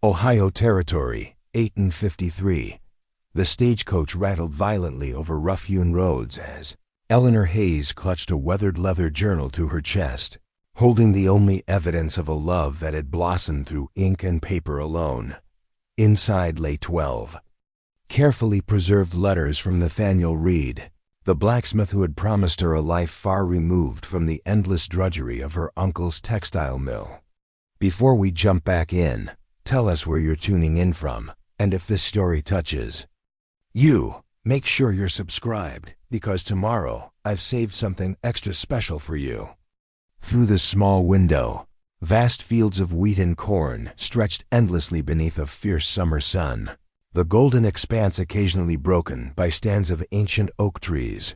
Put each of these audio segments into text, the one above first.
Ohio Territory, 1853. The stagecoach rattled violently over rough-hewn roads as Eleanor Hayes clutched a weathered leather journal to her chest, holding the only evidence of a love that had blossomed through ink and paper alone. Inside lay 12 carefully preserved letters from Nathaniel Reid, the blacksmith who had promised her a life far removed from the endless drudgery of her uncle's textile mill. Before we jump back in, tell us where you're tuning in from, and if this story touches you, make sure you're subscribed, because tomorrow I've saved something extra special for you. Through the small window, vast fields of wheat and corn stretched endlessly beneath a fierce summer sun, the golden expanse occasionally broken by stands of ancient oak trees.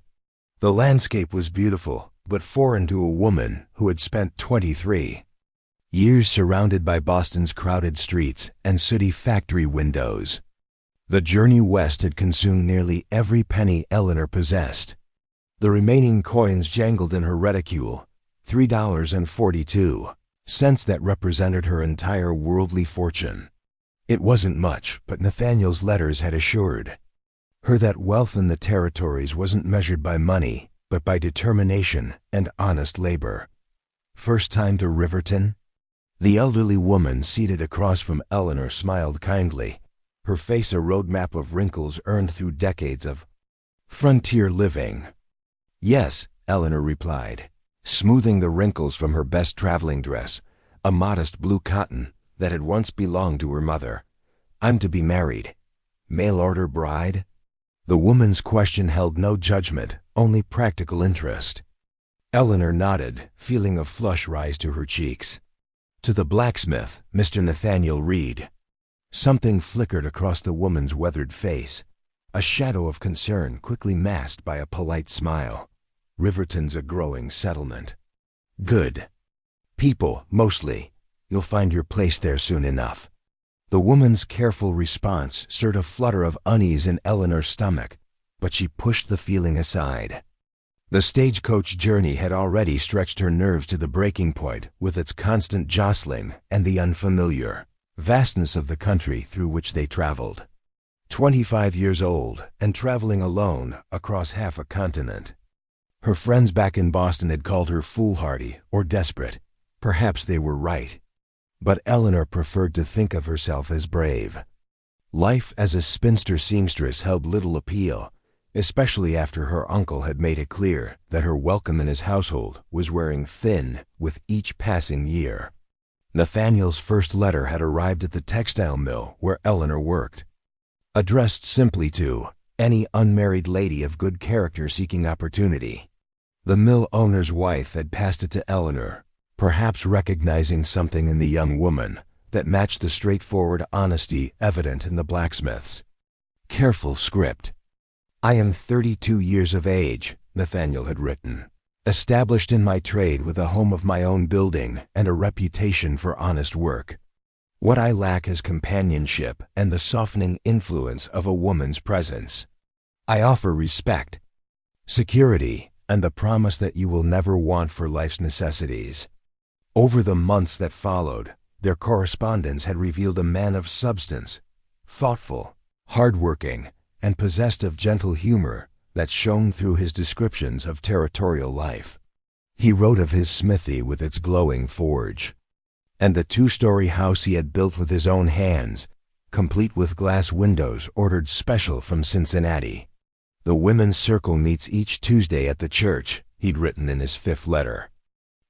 The landscape was beautiful, but foreign to a woman who had spent 23 years surrounded by Boston's crowded streets and sooty factory windows. The journey west had consumed nearly every penny Eleanor possessed. The remaining coins jangled in her reticule, $3.42, that represented her entire worldly fortune. It wasn't much, but Nathaniel's letters had assured her that wealth in the territories wasn't measured by money, but by determination and honest labor. First time to Riverton? The elderly woman seated across from Eleanor smiled kindly, her face a roadmap of wrinkles earned through decades of frontier living. Yes, Eleanor replied, smoothing the wrinkles from her best traveling dress, a modest blue cotton that had once belonged to her mother. I'm to be married. Mail-order bride? The woman's question held no judgment, only practical interest. Eleanor nodded, feeling a flush rise to her cheeks. To the blacksmith, Mr. Nathaniel Reid. Something flickered across the woman's weathered face, a shadow of concern quickly masked by a polite smile. Riverton's a growing settlement. Good. People, mostly. You'll find your place there soon enough. The woman's careful response stirred a flutter of unease in Eleanor's stomach, but she pushed the feeling aside. The stagecoach journey had already stretched her nerves to the breaking point with its constant jostling and the unfamiliar vastness of the country through which they traveled. 25 years old and traveling alone across half a continent. Her friends back in Boston had called her foolhardy or desperate. Perhaps they were right. But Eleanor preferred to think of herself as brave. Life as a spinster seamstress held little appeal, especially after her uncle had made it clear that her welcome in his household was wearing thin with each passing year. Nathaniel's first letter had arrived at the textile mill where Eleanor worked. Addressed simply to any unmarried lady of good character seeking opportunity. The mill owner's wife had passed it to Eleanor, perhaps recognizing something in the young woman that matched the straightforward honesty evident in the blacksmith's careful script. I am 32 years of age, Nathaniel had written, established in my trade with a home of my own building and a reputation for honest work. What I lack is companionship and the softening influence of a woman's presence. I offer respect, security, and the promise that you will never want for life's necessities. Over the months that followed, their correspondence had revealed a man of substance, thoughtful, hardworking, and possessed of gentle humor that shone through his descriptions of territorial life. He wrote of his smithy with its glowing forge, and the 2-story house he had built with his own hands, complete with glass windows ordered special from Cincinnati. The women's circle meets each Tuesday at the church, he'd written in his 5th letter.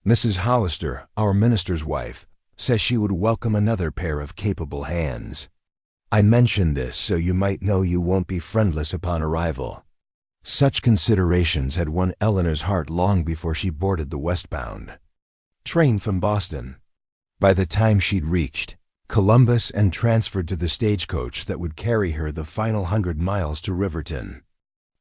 Mrs. Hollister, our minister's wife, says she would welcome another pair of capable hands. I mention this so you might know you won't be friendless upon arrival. Such considerations had won Eleanor's heart long before she boarded the westbound train from Boston. By the time she'd reached Columbus and transferred to the stagecoach that would carry her the final 100 miles to Riverton,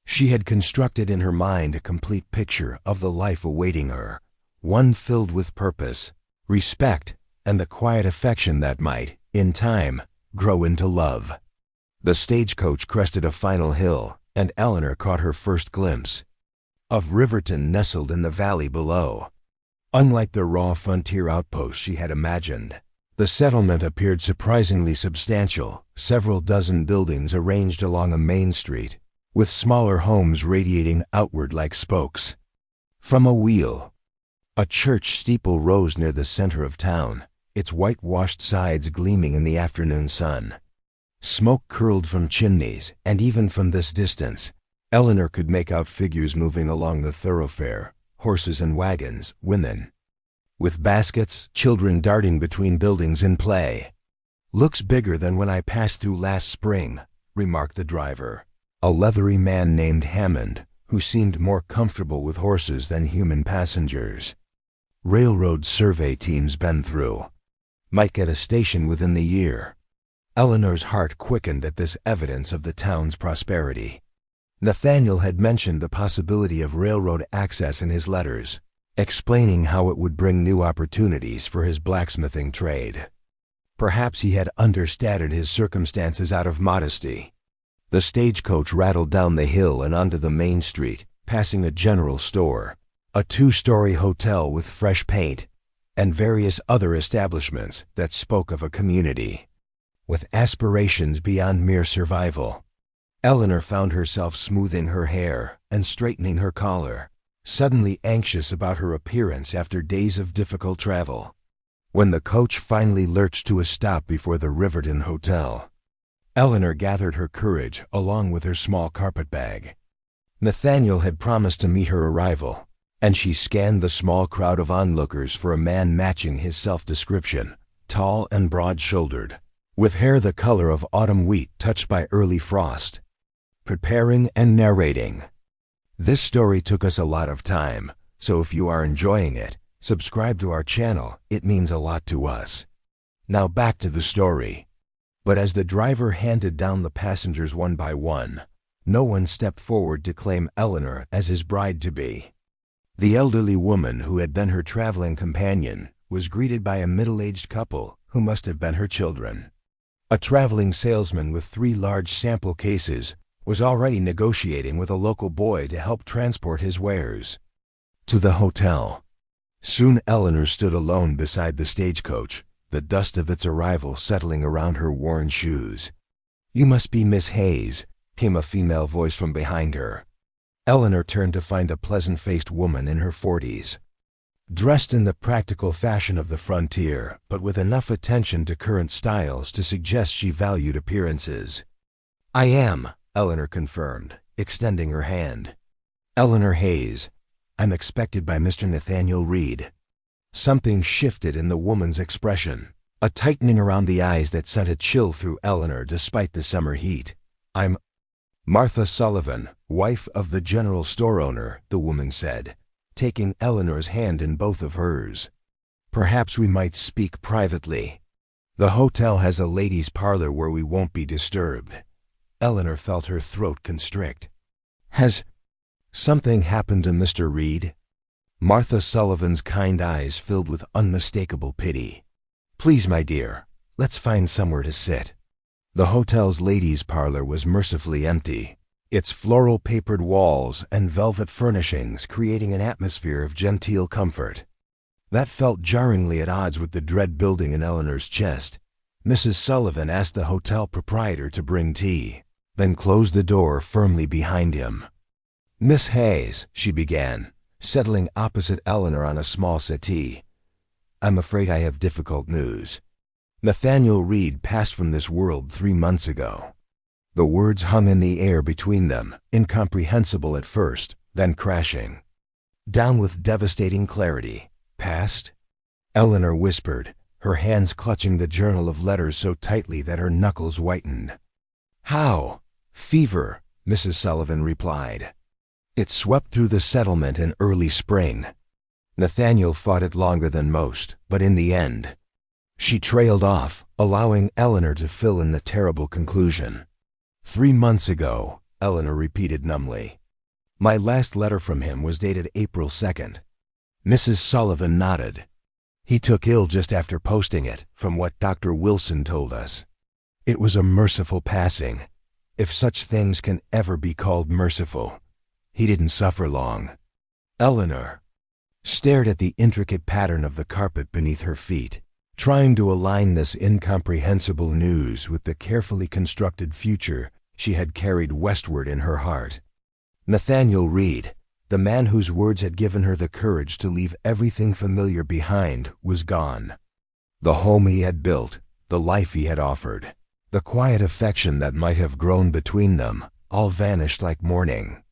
she had constructed in her mind a complete picture of the life awaiting her, one filled with purpose, respect, and the quiet affection that might, in time, grow into love. The stagecoach crested a final hill, and Eleanor caught her first glimpse of Riverton nestled in the valley below. Unlike the raw frontier outpost she had imagined, The settlement appeared surprisingly substantial, several dozen buildings arranged along a main street, with smaller homes radiating outward like spokes. From a wheel, a church steeple rose near the center of town, its whitewashed sides gleaming in the afternoon sun. Smoke curled from chimneys, and even from this distance, Eleanor could make out figures moving along the thoroughfare, horses and wagons, women with baskets, children darting between buildings in play. "Looks bigger than when I passed through last spring," remarked the driver, a leathery man named Hammond, who seemed more comfortable with horses than human passengers. "Railroad survey teams been through. Might get a station within the year." Eleanor's heart quickened at this evidence of the town's prosperity. Nathaniel had mentioned the possibility of railroad access in his letters, explaining how it would bring new opportunities for his blacksmithing trade. Perhaps he had understated his circumstances out of modesty. The stagecoach rattled down the hill and onto the main street, passing a general store, a two-story hotel with fresh paint, and various other establishments that spoke of a community with aspirations beyond mere survival. Eleanor found herself smoothing her hair and straightening her collar, suddenly anxious about her appearance after days of difficult travel. When the coach finally lurched to a stop before the Riverton Hotel, Eleanor gathered her courage along with her small carpetbag. Nathaniel had promised to meet her arrival, and she scanned the small crowd of onlookers for a man matching his self-description, tall and broad-shouldered, with hair the color of autumn wheat touched by early frost. Preparing and narrating. This story took us a lot of time, so if you are enjoying it, subscribe to our channel, it means a lot to us. Now back to the story. But as the driver handed down the passengers one by one, no one stepped forward to claim Eleanor as his bride-to-be. The elderly woman who had been her traveling companion was greeted by a middle-aged couple who must have been her children. A traveling salesman with 3 large sample cases was already negotiating with a local boy to help transport his wares to the hotel. Soon Eleanor stood alone beside the stagecoach, the dust of its arrival settling around her worn shoes. "You must be Miss Hayes," came a female voice from behind her. Eleanor turned to find a pleasant-faced woman in her 40s, dressed in the practical fashion of the frontier, but with enough attention to current styles to suggest she valued appearances. "I am," Eleanor confirmed, extending her hand. "Eleanor Hayes. I'm expected by Mr. Nathaniel Reid." Something shifted in the woman's expression, a tightening around the eyes that sent a chill through Eleanor despite the summer heat. "I'm Martha Sullivan, wife of the general store owner," the woman said, taking Eleanor's hand in both of hers. "Perhaps we might speak privately. The hotel has a ladies' parlor where we won't be disturbed." Eleanor felt her throat constrict. "Has something happened to Mr. Reid?" Martha Sullivan's kind eyes filled with unmistakable pity. "Please, my dear, let's find somewhere to sit." The hotel's ladies' parlor was mercifully empty, its floral-papered walls and velvet furnishings creating an atmosphere of genteel comfort. That felt jarringly at odds with the dread building in Eleanor's chest. Mrs. Sullivan asked the hotel proprietor to bring tea, then closed the door firmly behind him. "Miss Hayes," she began, settling opposite Eleanor on a small settee, "I'm afraid I have difficult news. Nathaniel Reid passed from this world 3 months ago." The words hung in the air between them, incomprehensible at first, then crashing down with devastating clarity. "Passed?" Eleanor whispered, her hands clutching the journal of letters so tightly that her knuckles whitened. "How?" "Fever," Mrs. Sullivan replied. "It swept through the settlement in early spring. Nathaniel fought it longer than most, but in the end..." She trailed off, allowing Eleanor to fill in the terrible conclusion. 3 months ago," Eleanor repeated numbly. "My last letter from him was dated April 2nd. Mrs. Sullivan nodded. "He took ill just after posting it, from what Dr. Wilson told us. It was a merciful passing, if such things can ever be called merciful. He didn't suffer long." Eleanor stared at the intricate pattern of the carpet beneath her feet, trying to align this incomprehensible news with the carefully constructed future she had carried westward in her heart. Nathaniel Reid, the man whose words had given her the courage to leave everything familiar behind, was gone. The home he had built, the life he had offered, the quiet affection that might have grown between them, all vanished like morning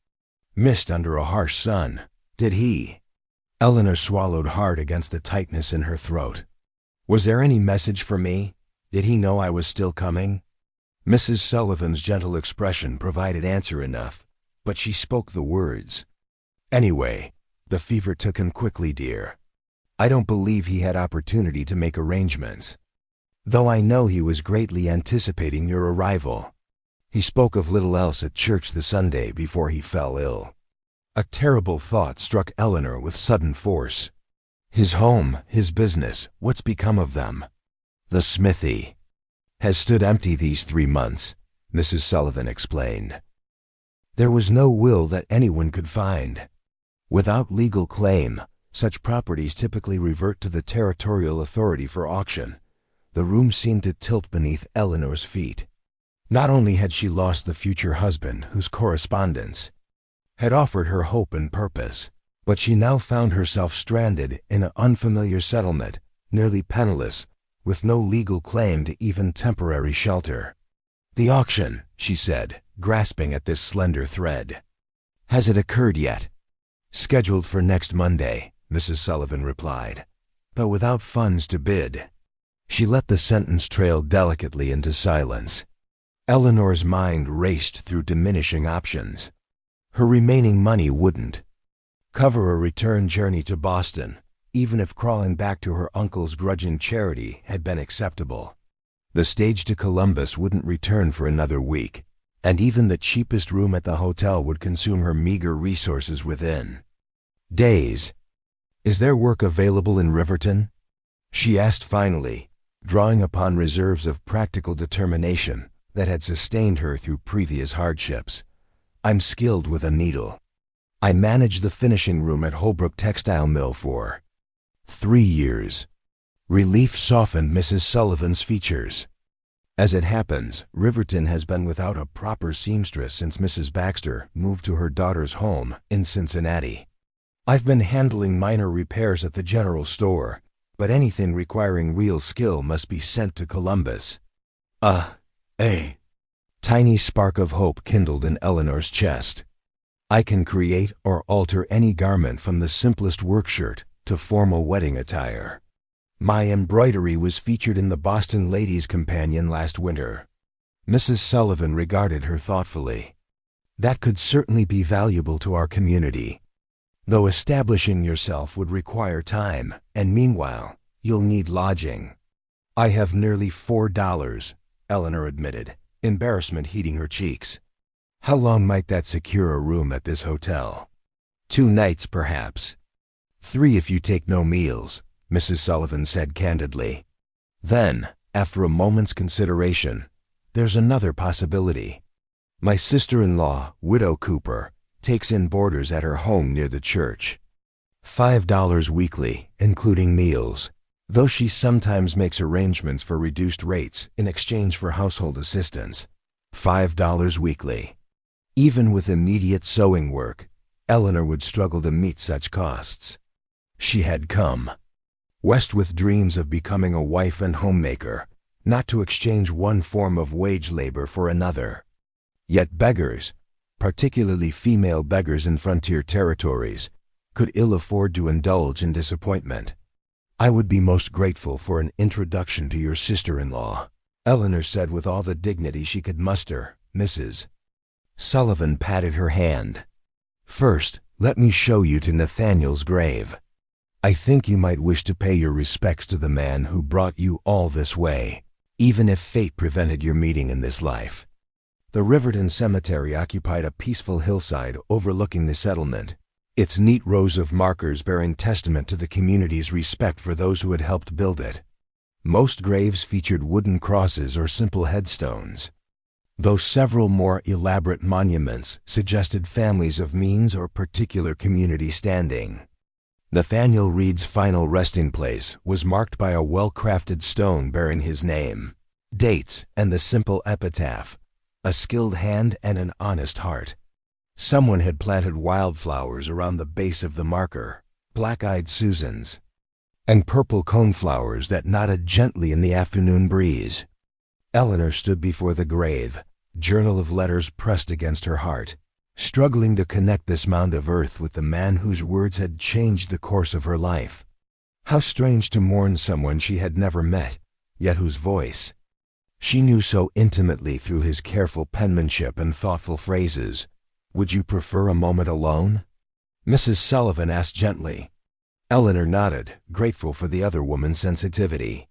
mist under a harsh sun. Did he? Eleanor swallowed hard against the tightness in her throat. Was there any message for me? Did he know I was still coming? Mrs. Sullivan's gentle expression provided answer enough, but she spoke the words. Anyway, the fever took him quickly, dear. I don't believe he had opportunity to make arrangements, though I know he was greatly anticipating your arrival. He spoke of little else at church the Sunday before he fell ill. A terrible thought struck Eleanor with sudden force. His home, his business, what's become of them? The smithy has stood empty these 3 months, Mrs. Sullivan explained. There was no will that anyone could find. Without legal claim, such properties typically revert to the territorial authority for auction. The room seemed to tilt beneath Eleanor's feet. Not only had she lost the future husband whose correspondence had offered her hope and purpose, but she now found herself stranded in an unfamiliar settlement, nearly penniless, with no legal claim to even temporary shelter. The auction, she said, grasping at this slender thread. Has it occurred yet? Scheduled for next Monday, Mrs. Sullivan replied, but without funds to bid. She let the sentence trail delicately into silence. Eleanor's mind raced through diminishing options. Her remaining money wouldn't cover a return journey to Boston, even if crawling back to her uncle's grudging charity had been acceptable. The stage to Columbus wouldn't return for another week, and even the cheapest room at the hotel would consume her meager resources within days. Is there work available in Riverton? She asked finally, drawing upon reserves of practical determination that had sustained her through previous hardships. I'm skilled with a needle. I managed the finishing room at Holbrook Textile Mill for 3 years. Relief softened Mrs. Sullivan's features. As it happens, Riverton has been without a proper seamstress since Mrs. Baxter moved to her daughter's home in Cincinnati. I've been handling minor repairs at the general store, but anything requiring real skill must be sent to Columbus. A tiny spark of hope kindled in Eleanor's chest. I can create or alter any garment from the simplest work shirt to formal wedding attire. My embroidery was featured in the Boston Ladies' Companion last winter. Mrs. Sullivan regarded her thoughtfully. That could certainly be valuable to our community, though establishing yourself would require time, and meanwhile, you'll need lodging. I have nearly $4, Eleanor admitted, embarrassment heating her cheeks. How long might that secure a room at this hotel? 2 nights, perhaps. 3 if you take no meals, Mrs. Sullivan said candidly. Then, after a moment's consideration, there's another possibility. My sister-in-law, Widow Cooper, takes in boarders at her home near the church. $5 weekly, including meals, though she sometimes makes arrangements for reduced rates in exchange for household assistance. $5 weekly. Even with immediate sewing work, Eleanor would struggle to meet such costs. She had come west with dreams of becoming a wife and homemaker, not to exchange one form of wage labor for another. Yet beggars, particularly female beggars in frontier territories, could ill afford to indulge in disappointment. I would be most grateful for an introduction to your sister-in-law, Eleanor said with all the dignity she could muster. Mrs. Sullivan patted her hand. First, let me show you to Nathaniel's grave. I think you might wish to pay your respects to the man who brought you all this way, even if fate prevented your meeting in this life. The Riverton Cemetery occupied a peaceful hillside overlooking the settlement, its neat rows of markers bearing testament to the community's respect for those who had helped build it. Most graves featured wooden crosses or simple headstones, though several more elaborate monuments suggested families of means or particular community standing. Nathaniel Reid's final resting place was marked by a well-crafted stone bearing his name, dates, and the simple epitaph, "A skilled hand and an honest heart." Someone had planted wildflowers around the base of the marker, black-eyed Susans, and purple coneflowers that nodded gently in the afternoon breeze. Eleanor stood before the grave, journal of letters pressed against her heart, struggling to connect this mound of earth with the man whose words had changed the course of her life. How strange to mourn someone she had never met, yet whose voice she knew so intimately through his careful penmanship and thoughtful phrases. "Would you prefer a moment alone?" Mrs. Sullivan asked gently. Eleanor nodded, grateful for the other woman's sensitivity.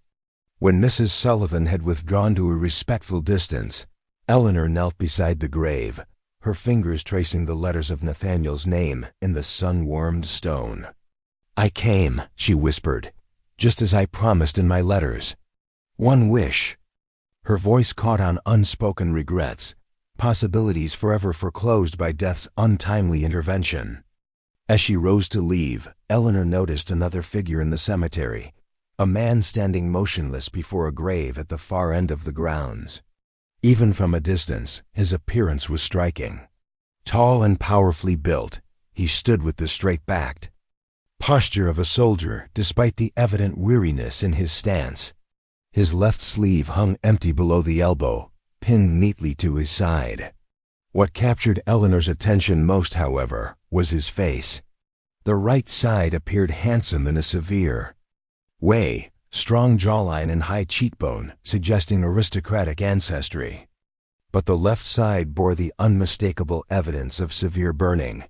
When Mrs. Sullivan had withdrawn to a respectful distance, Eleanor knelt beside the grave, her fingers tracing the letters of Nathaniel's name in the sun-warmed stone. "I came," she whispered, "just as I promised in my letters. One wish." Her voice caught on unspoken regrets, possibilities forever foreclosed by death's untimely intervention. As she rose to leave, Eleanor noticed another figure in the cemetery, a man standing motionless before a grave at the far end of the grounds. Even from a distance, his appearance was striking. Tall and powerfully built, he stood with the straight-backed posture of a soldier despite the evident weariness in his stance. His left sleeve hung empty below the elbow, pinned neatly to his side. What captured Eleanor's attention most, however, was his face. The right side appeared handsome in a severe way, strong jawline and high cheekbone, suggesting aristocratic ancestry. But the left side bore the unmistakable evidence of severe burning,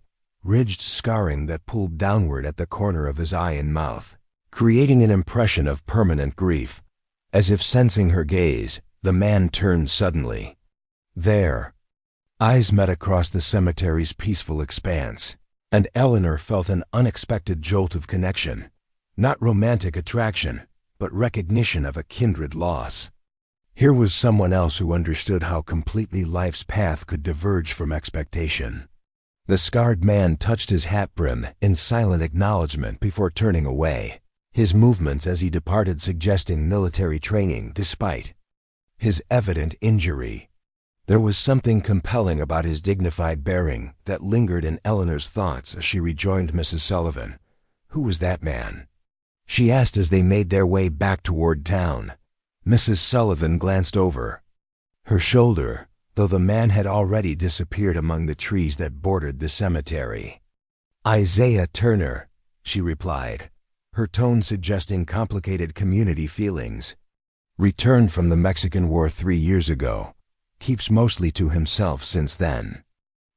ridged scarring that pulled downward at the corner of his eye and mouth, creating an impression of permanent grief. As if sensing her gaze, the man turned suddenly. Their eyes met across the cemetery's peaceful expanse, and Eleanor felt an unexpected jolt of connection, not romantic attraction, but recognition of a kindred loss. Here was someone else who understood how completely life's path could diverge from expectation. The scarred man touched his hat brim in silent acknowledgement before turning away, his movements as he departed suggesting military training despite his evident injury. There was something compelling about his dignified bearing that lingered in Eleanor's thoughts as she rejoined Mrs. Sullivan. Who was that man? She asked as they made their way back toward town. Mrs. Sullivan glanced over her shoulder, though the man had already disappeared among the trees that bordered the cemetery. "Isaiah Turner," she replied, her tone suggesting complicated community feelings. "Returned from the Mexican War 3 years ago. Keeps mostly to himself since then."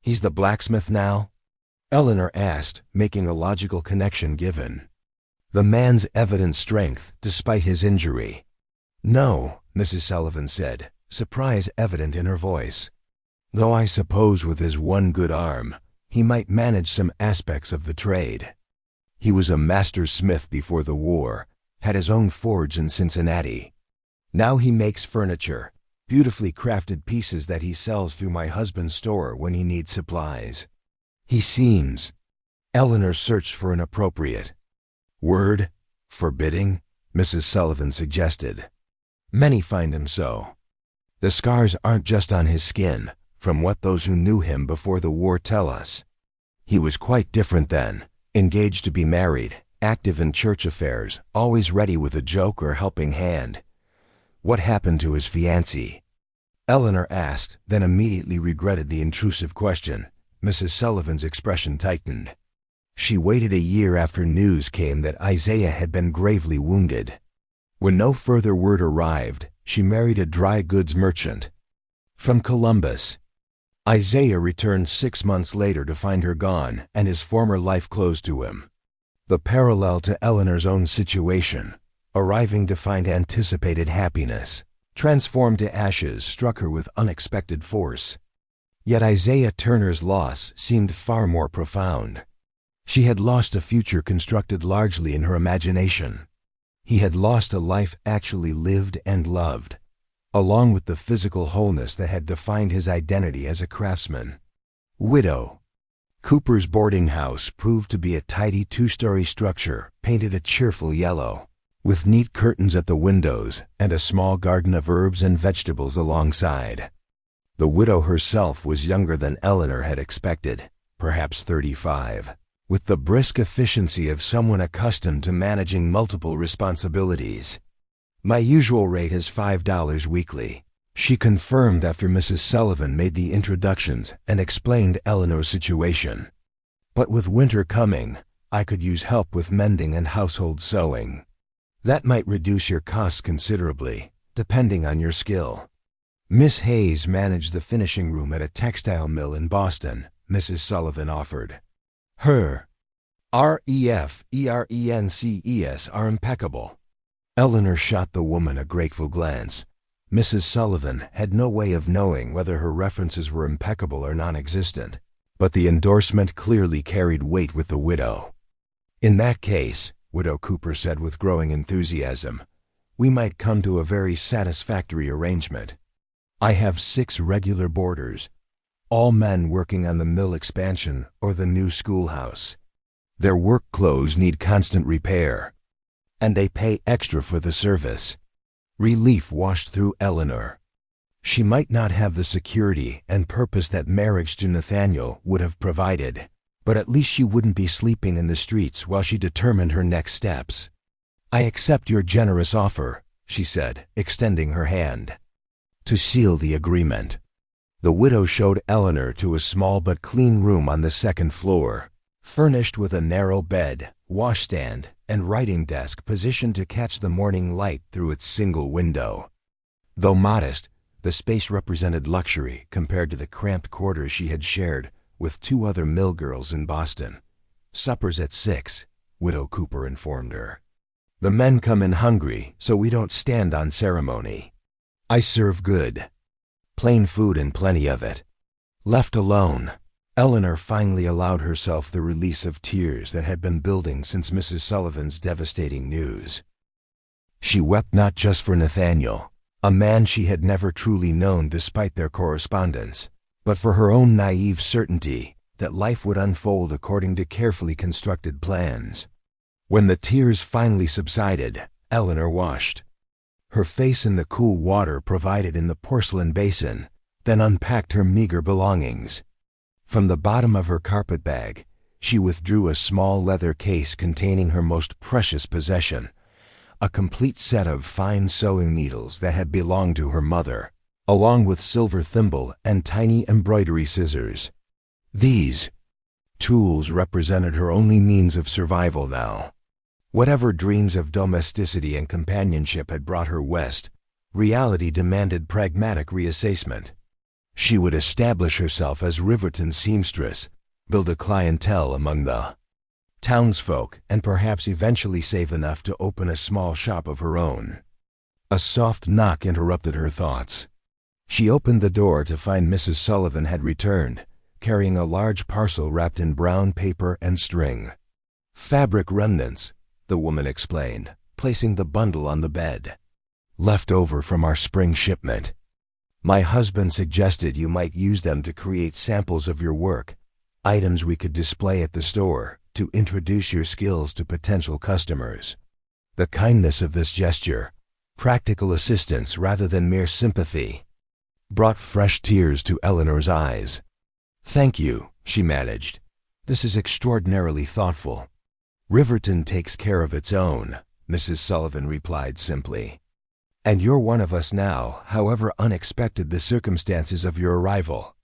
"He's the blacksmith now?" Eleanor asked, making a logical connection given the man's evident strength despite his injury. "No," Mrs. Sullivan said, surprise evident in her voice. "Though I suppose with his one good arm, he might manage some aspects of the trade. He was a master smith before the war, had his own forge in Cincinnati. Now he makes furniture, beautifully crafted pieces that he sells through my husband's store when he needs supplies. He seems—" Eleanor searched for an appropriate word. "Forbidding," Mrs. Sullivan suggested. "Many find him so. The scars aren't just on his skin, from what those who knew him before the war tell us. He was quite different then, engaged to be married, active in church affairs, always ready with a joke or helping hand." "What happened to his fiancée?" Eleanor asked, then immediately regretted the intrusive question. Mrs. Sullivan's expression tightened. She waited a year after news came that Isaiah had been gravely wounded. When no further word arrived, she married a dry goods merchant from Columbus. Isaiah returned 6 months later to find her gone and his former life closed to him. The parallel to Eleanor's own situation, arriving to find anticipated happiness, transformed to ashes, struck her with unexpected force. Yet Isaiah Turner's loss seemed far more profound. She had lost a future constructed largely in her imagination. He had lost a life actually lived and loved, along with the physical wholeness that had defined his identity as a craftsman. "Widow," Cooper's boarding house proved to be a tidy two-story structure painted a cheerful yellow, with neat curtains at the windows and a small garden of herbs and vegetables alongside. The widow herself was younger than Eleanor had expected, perhaps 35, with the brisk efficiency of someone accustomed to managing multiple responsibilities. "My usual rate is $5 weekly," she confirmed after Mrs. Sullivan made the introductions and explained Eleanor's situation. "But with winter coming, I could use help with mending and household sewing. That might reduce your costs considerably, depending on your skill." Miss Hayes managed the finishing room at a textile mill in Boston, Mrs. Sullivan offered. Her refrences are impeccable. Eleanor shot the woman a grateful glance. Mrs. Sullivan had no way of knowing whether her references were impeccable or non-existent, but the endorsement clearly carried weight with the widow. "In that case," Widow Cooper said with growing enthusiasm, "we might come to a very satisfactory arrangement. I have 6 regular boarders, all men working on the mill expansion or the new schoolhouse. Their work clothes need constant repair, and they pay extra for the service." Relief washed through Eleanor. She might not have the security and purpose that marriage to Nathaniel would have provided, but at least she wouldn't be sleeping in the streets while she determined her next steps. "I accept your generous offer," she said, extending her hand. To seal the agreement, the widow showed Eleanor to a small but clean room on the second floor, furnished with a narrow bed, washstand, and writing desk positioned to catch the morning light through its single window. Though modest, the space represented luxury compared to the cramped quarters she had shared with 2 other mill girls in Boston. "Supper's at 6, Widow Cooper informed her. "The men come in hungry, so we don't stand on ceremony. I serve good. Plain food and plenty of it." Left alone, Eleanor finally allowed herself the release of tears that had been building since Mrs. Sullivan's devastating news. She wept not just for Nathaniel, a man she had never truly known despite their correspondence, but for her own naive certainty that life would unfold according to carefully constructed plans. When the tears finally subsided, Eleanor washed her face in the cool water provided in the porcelain basin, then unpacked her meager belongings. From the bottom of her carpet bag, she withdrew a small leather case containing her most precious possession, a complete set of fine sewing needles that had belonged to her mother, along with silver thimble and tiny embroidery scissors. These tools represented her only means of survival now. Whatever dreams of domesticity and companionship had brought her west, reality demanded pragmatic reassessment. She would establish herself as Riverton seamstress, build a clientele among the townsfolk, and perhaps eventually save enough to open a small shop of her own. A soft knock interrupted her thoughts. She opened the door to find Mrs. Sullivan had returned, carrying a large parcel wrapped in brown paper and string. "Fabric remnants," the woman explained, placing the bundle on the bed. "Left over from our spring shipment. My husband suggested you might use them to create samples of your work, items we could display at the store to introduce your skills to potential customers." The kindness of this gesture, practical assistance rather than mere sympathy, brought fresh tears to Eleanor's eyes. "Thank you," she managed. "This is extraordinarily thoughtful." "Riverton takes care of its own," Mrs. Sullivan replied simply. "And you're one of us now, however unexpected the circumstances of your arrival."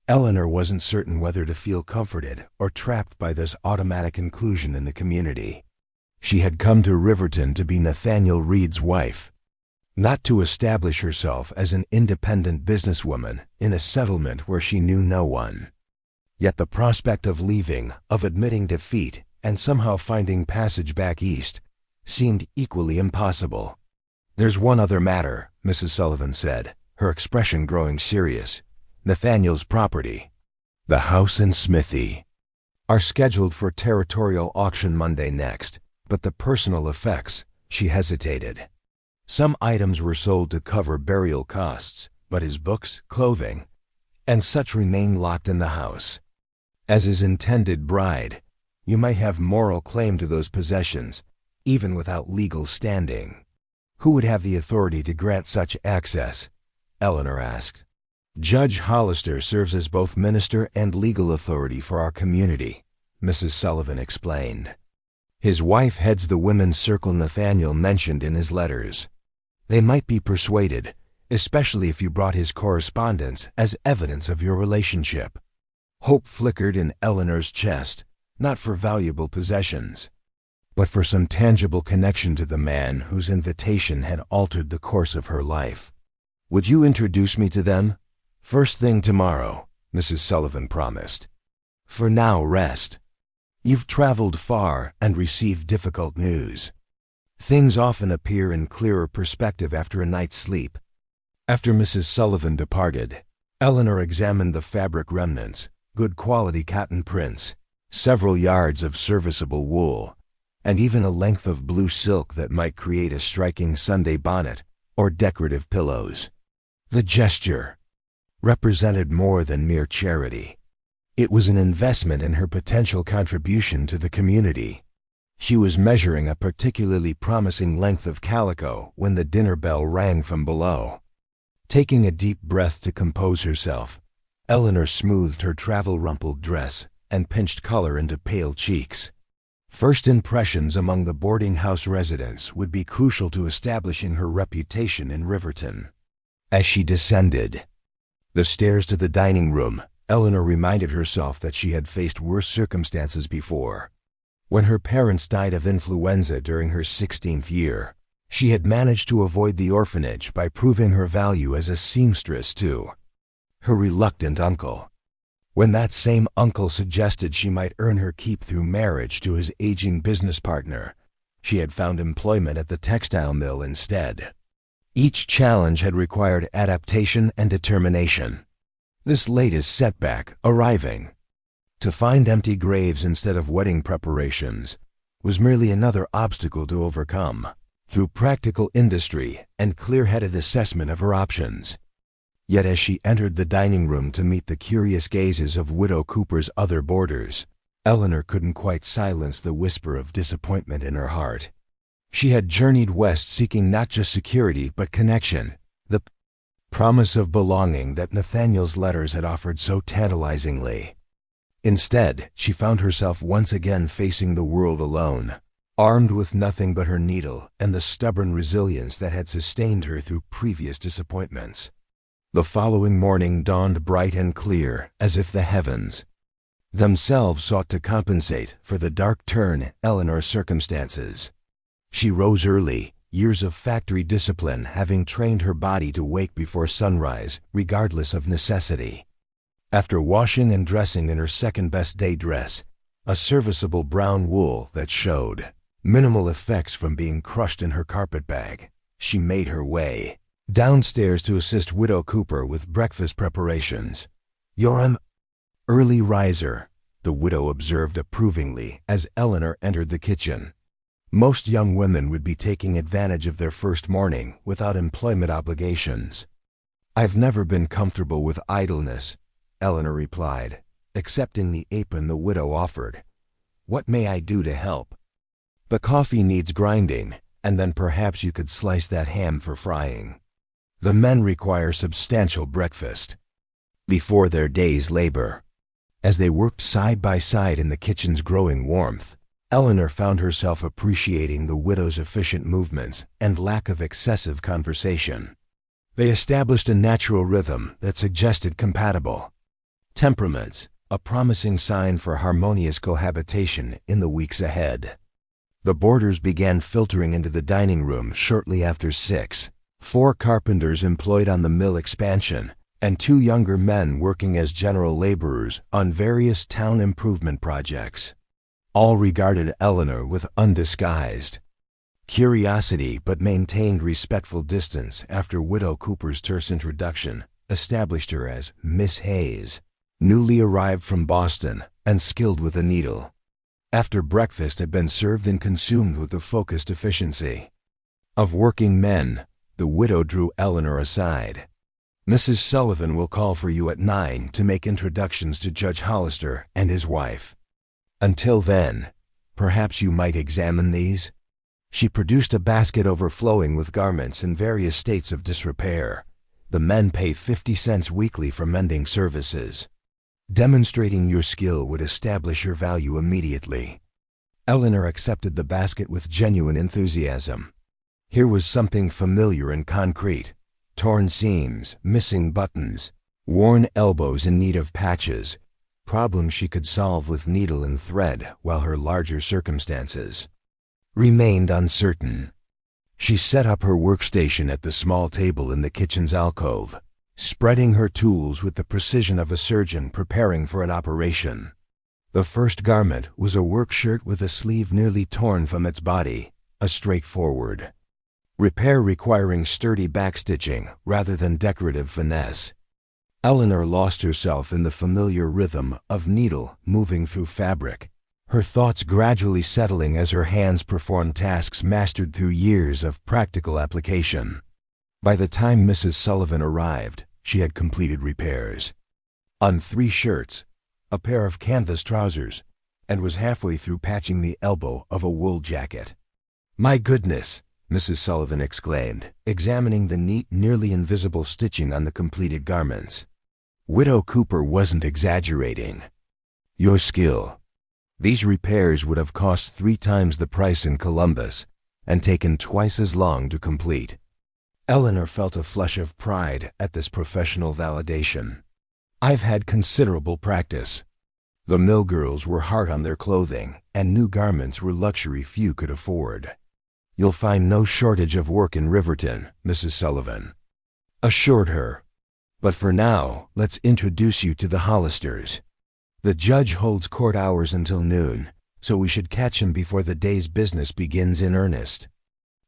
Eleanor wasn't certain whether to feel comforted or trapped by this automatic inclusion in the community. She had come to Riverton to be Nathaniel Reid's wife, not to establish herself as an independent businesswoman in a settlement where she knew no one. Yet the prospect of leaving, of admitting defeat, and somehow finding passage back east seemed equally impossible. "There's one other matter," Mrs. Sullivan said, her expression growing serious. "Nathaniel's property, the house and smithy, are scheduled for territorial auction Monday next, but the personal effects," she hesitated. "Some items were sold to cover burial costs, but his books, clothing, and such remain locked in the house. As his intended bride, you might have moral claim to those possessions, even without legal standing. Who would have the authority to grant such access? Eleanor asked. Judge Hollister serves as both minister and legal authority for our community, Mrs. Sullivan explained. His wife heads the women's circle Nathaniel mentioned in his letters. They might be persuaded, especially if you brought his correspondence as evidence of your relationship. Hope flickered in Eleanor's chest, not for valuable possessions, but for some tangible connection to the man whose invitation had altered the course of her life. Would you introduce me to them? First thing tomorrow, Mrs. Sullivan promised. For now, rest. You've traveled far and received difficult news. Things often appear in clearer perspective after a night's sleep. After Mrs. Sullivan departed, Eleanor examined the fabric remnants, good quality cotton prints, several yards of serviceable wool, and even a length of blue silk that might create a striking Sunday bonnet or decorative pillows. The gesture represented more than mere charity. It was an investment in her potential contribution to the community. She was measuring a particularly promising length of calico when the dinner bell rang from below. Taking a deep breath to compose herself, Eleanor smoothed her travel-rumpled dress and pinched color into pale cheeks. First impressions among the boarding house residents would be crucial to establishing her reputation in Riverton. As she descended the stairs to the dining room, Eleanor reminded herself that she had faced worse circumstances before. When her parents died of influenza during her 16th year, she had managed to avoid the orphanage by proving her value as a seamstress to her reluctant uncle. When that same uncle suggested she might earn her keep through marriage to his aging business partner, she had found employment at the textile mill instead. Each challenge had required adaptation and determination. This latest setback, arriving to find empty graves instead of wedding preparations, was merely another obstacle to overcome through practical industry and clear-headed assessment of her options. Yet as she entered the dining room to meet the curious gazes of Widow Cooper's other boarders, Eleanor couldn't quite silence the whisper of disappointment in her heart. She had journeyed west seeking not just security but connection, the promise of belonging that Nathaniel's letters had offered so tantalizingly. Instead, she found herself once again facing the world alone, armed with nothing but her needle and the stubborn resilience that had sustained her through previous disappointments. The following morning dawned bright and clear, as if the heavens themselves sought to compensate for the dark turn Eleanor's circumstances. She rose early, years of factory discipline having trained her body to wake before sunrise, regardless of necessity. After washing and dressing in her second-best day dress, a serviceable brown wool that showed minimal effects from being crushed in her carpetbag, she made her way downstairs to assist Widow Cooper with breakfast preparations. "You're an early riser," the widow observed approvingly as Eleanor entered the kitchen. Most young women would be taking advantage of their first morning without employment obligations. "I've never been comfortable with idleness," Eleanor replied, accepting the apron the widow offered. "What may I do to help?" "The coffee needs grinding, and then perhaps you could slice that ham for frying. The men require substantial breakfast before their day's labor." As they worked side by side in the kitchen's growing warmth, Eleanor found herself appreciating the widow's efficient movements and lack of excessive conversation. They established a natural rhythm that suggested compatible temperaments, a promising sign for harmonious cohabitation in the weeks ahead. The boarders began filtering into the dining room shortly after 6. 4 carpenters employed on the mill expansion, and 2 younger men working as general laborers on various town improvement projects. All regarded Eleanor with undisguised curiosity but maintained respectful distance after Widow Cooper's terse introduction established her as Miss Hayes, newly arrived from Boston and skilled with a needle. After breakfast had been served and consumed with the focused efficiency of working men, the widow drew Eleanor aside. Mrs. Sullivan will call for you at 9 to make introductions to Judge Hollister and his wife. Until then, perhaps you might examine these." She produced a basket overflowing with garments in various states of disrepair. The men pay 50 cents weekly for mending services. Demonstrating your skill would establish your value immediately. Eleanor accepted the basket with genuine enthusiasm. Here was something familiar and concrete: torn seams, missing buttons, worn elbows in need of patches, problems she could solve with needle and thread while her larger circumstances remained uncertain. She set up her workstation at the small table in the kitchen's alcove, spreading her tools with the precision of a surgeon preparing for an operation. The first garment was a work shirt with a sleeve nearly torn from its body, a straightforward repair requiring sturdy backstitching rather than decorative finesse. Eleanor lost herself in the familiar rhythm of needle moving through fabric, her thoughts gradually settling as her hands performed tasks mastered through years of practical application. By the time Mrs. Sullivan arrived, she had completed repairs on 3 shirts, a pair of canvas trousers, and was halfway through patching the elbow of a wool jacket. "My goodness," Mrs. Sullivan exclaimed, examining the neat, nearly invisible stitching on the completed garments. Widow Cooper wasn't exaggerating. "Your skill. These repairs would have cost 3 times the price in Columbus and taken twice as long to complete." Eleanor felt a flush of pride at this professional validation. "I've had considerable practice." The mill girls were hard on their clothing, and new garments were luxury few could afford. "You'll find no shortage of work in Riverton," Mrs. Sullivan assured her. "But for now, let's introduce you to the Hollisters. The judge holds court hours until noon, so we should catch him before the day's business begins in earnest."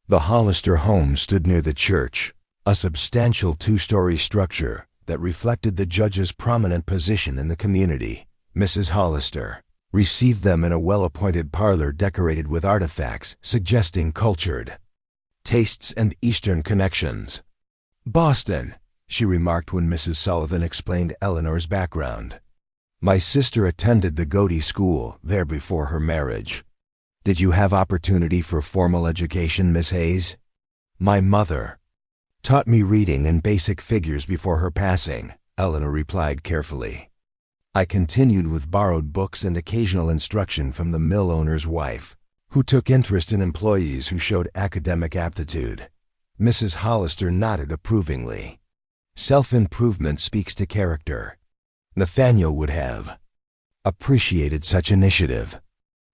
The Hollister home stood near the church, a substantial 2-story structure that reflected the judge's prominent position in the community. Mrs. Hollister received them in a well-appointed parlor decorated with artifacts suggesting cultured tastes and Eastern connections. "Boston," she remarked when Mrs. Sullivan explained Eleanor's background. "My sister attended the Godey School there before her marriage." "Did you have opportunity for formal education, Miss Hayes?" "My mother taught me reading and basic figures before her passing," Eleanor replied carefully. "I continued with borrowed books and occasional instruction from the mill owner's wife, who took interest in employees who showed academic aptitude." Mrs. Hollister nodded approvingly. "Self-improvement speaks to character. Nathaniel would have appreciated such initiative.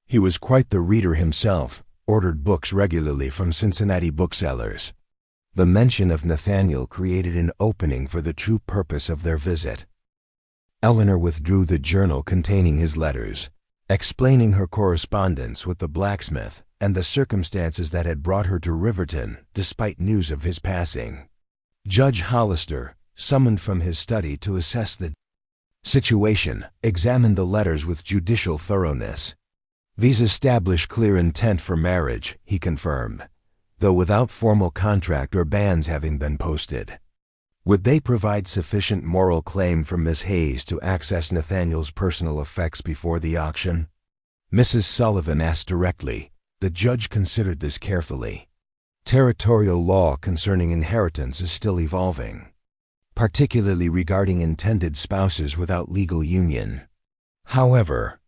He was quite the reader himself, ordered books regularly from Cincinnati booksellers." The mention of Nathaniel created an opening for the true purpose of their visit. Eleanor withdrew the journal containing his letters, explaining her correspondence with the blacksmith and the circumstances that had brought her to Riverton despite news of his passing. Judge Hollister, summoned from his study to assess the situation, examined the letters with judicial thoroughness. "These establish clear intent for marriage," he confirmed, though without formal contract or banns having been posted. Would they provide sufficient moral claim for Miss Hayes to access Nathaniel's personal effects before the auction? Mrs. Sullivan asked directly. The judge considered this carefully. Territorial law concerning inheritance is still evolving, particularly regarding intended spouses without legal union. However,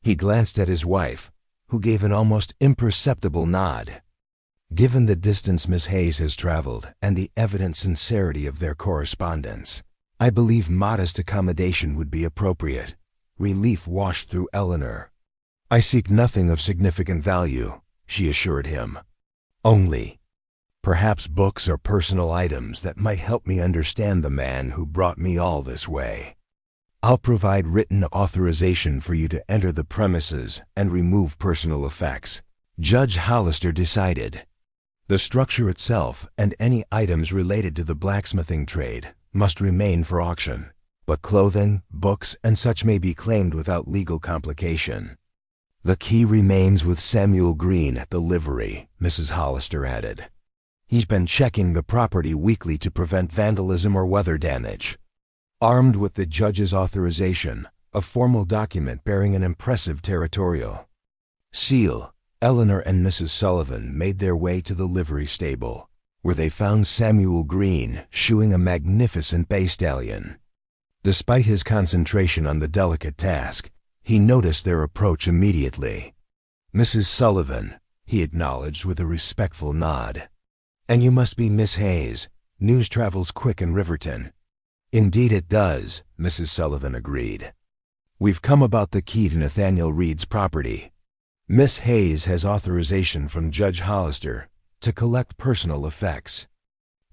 he glanced at his wife, who gave an almost imperceptible nod. Given the distance Miss Hayes has traveled and the evident sincerity of their correspondence, I believe modest accommodation would be appropriate. Relief washed through Eleanor. "I seek nothing of significant value," she assured him. "Only, perhaps books or personal items that might help me understand the man who brought me all this way. I'll provide written authorization for you to enter the premises and remove personal effects." Judge Hollister decided. The structure itself and any items related to the blacksmithing trade must remain for auction, but clothing, books, and such may be claimed without legal complication. "The key remains with Samuel Green at the livery," Mrs. Hollister added. He's been checking the property weekly to prevent vandalism or weather damage. Armed with the judge's authorization, a formal document bearing an impressive territorial seal, Eleanor and Mrs. Sullivan made their way to the livery stable, where they found Samuel Green shoeing a magnificent bay stallion. Despite his concentration on the delicate task, he noticed their approach immediately. "Mrs. Sullivan," he acknowledged with a respectful nod. "And you must be Miss Hayes. News travels quick in Riverton." "Indeed it does," Mrs. Sullivan agreed. "We've come about the key to Nathaniel Reid's property. Miss Hayes has authorization from Judge Hollister to collect personal effects."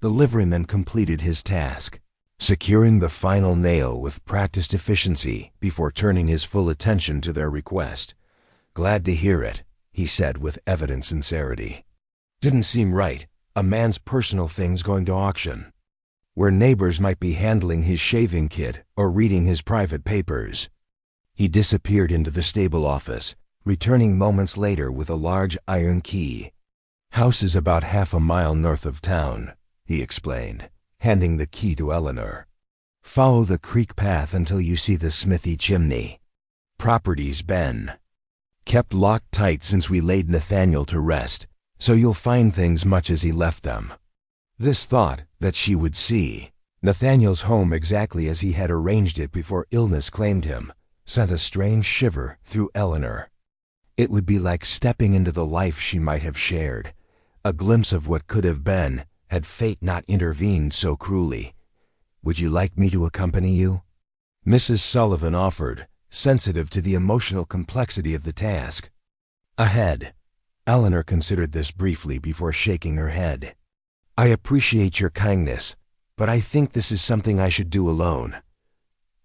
The liveryman completed his task, securing the final nail with practiced efficiency before turning his full attention to their request. "Glad to hear it," he said with evident sincerity. "Didn't seem right, a man's personal things going to auction, where neighbors might be handling his shaving kit or reading his private papers." He disappeared into the stable office, returning moments later with a large iron key. "House is about half a mile north of town," he explained, handing the key to Eleanor. "Follow the creek path until you see the smithy chimney. Property's been kept locked tight since we laid Nathaniel to rest, so you'll find things much as he left them." This thought that she would see Nathaniel's home exactly as he had arranged it before illness claimed him sent a strange shiver through Eleanor. It would be like stepping into the life she might have shared, a glimpse of what could have been had fate not intervened so cruelly. "Would you like me to accompany you?" Mrs. Sullivan offered, sensitive to the emotional complexity of the task. "Ahead." Eleanor considered this briefly before shaking her head. "I appreciate your kindness, but I think this is something I should do alone."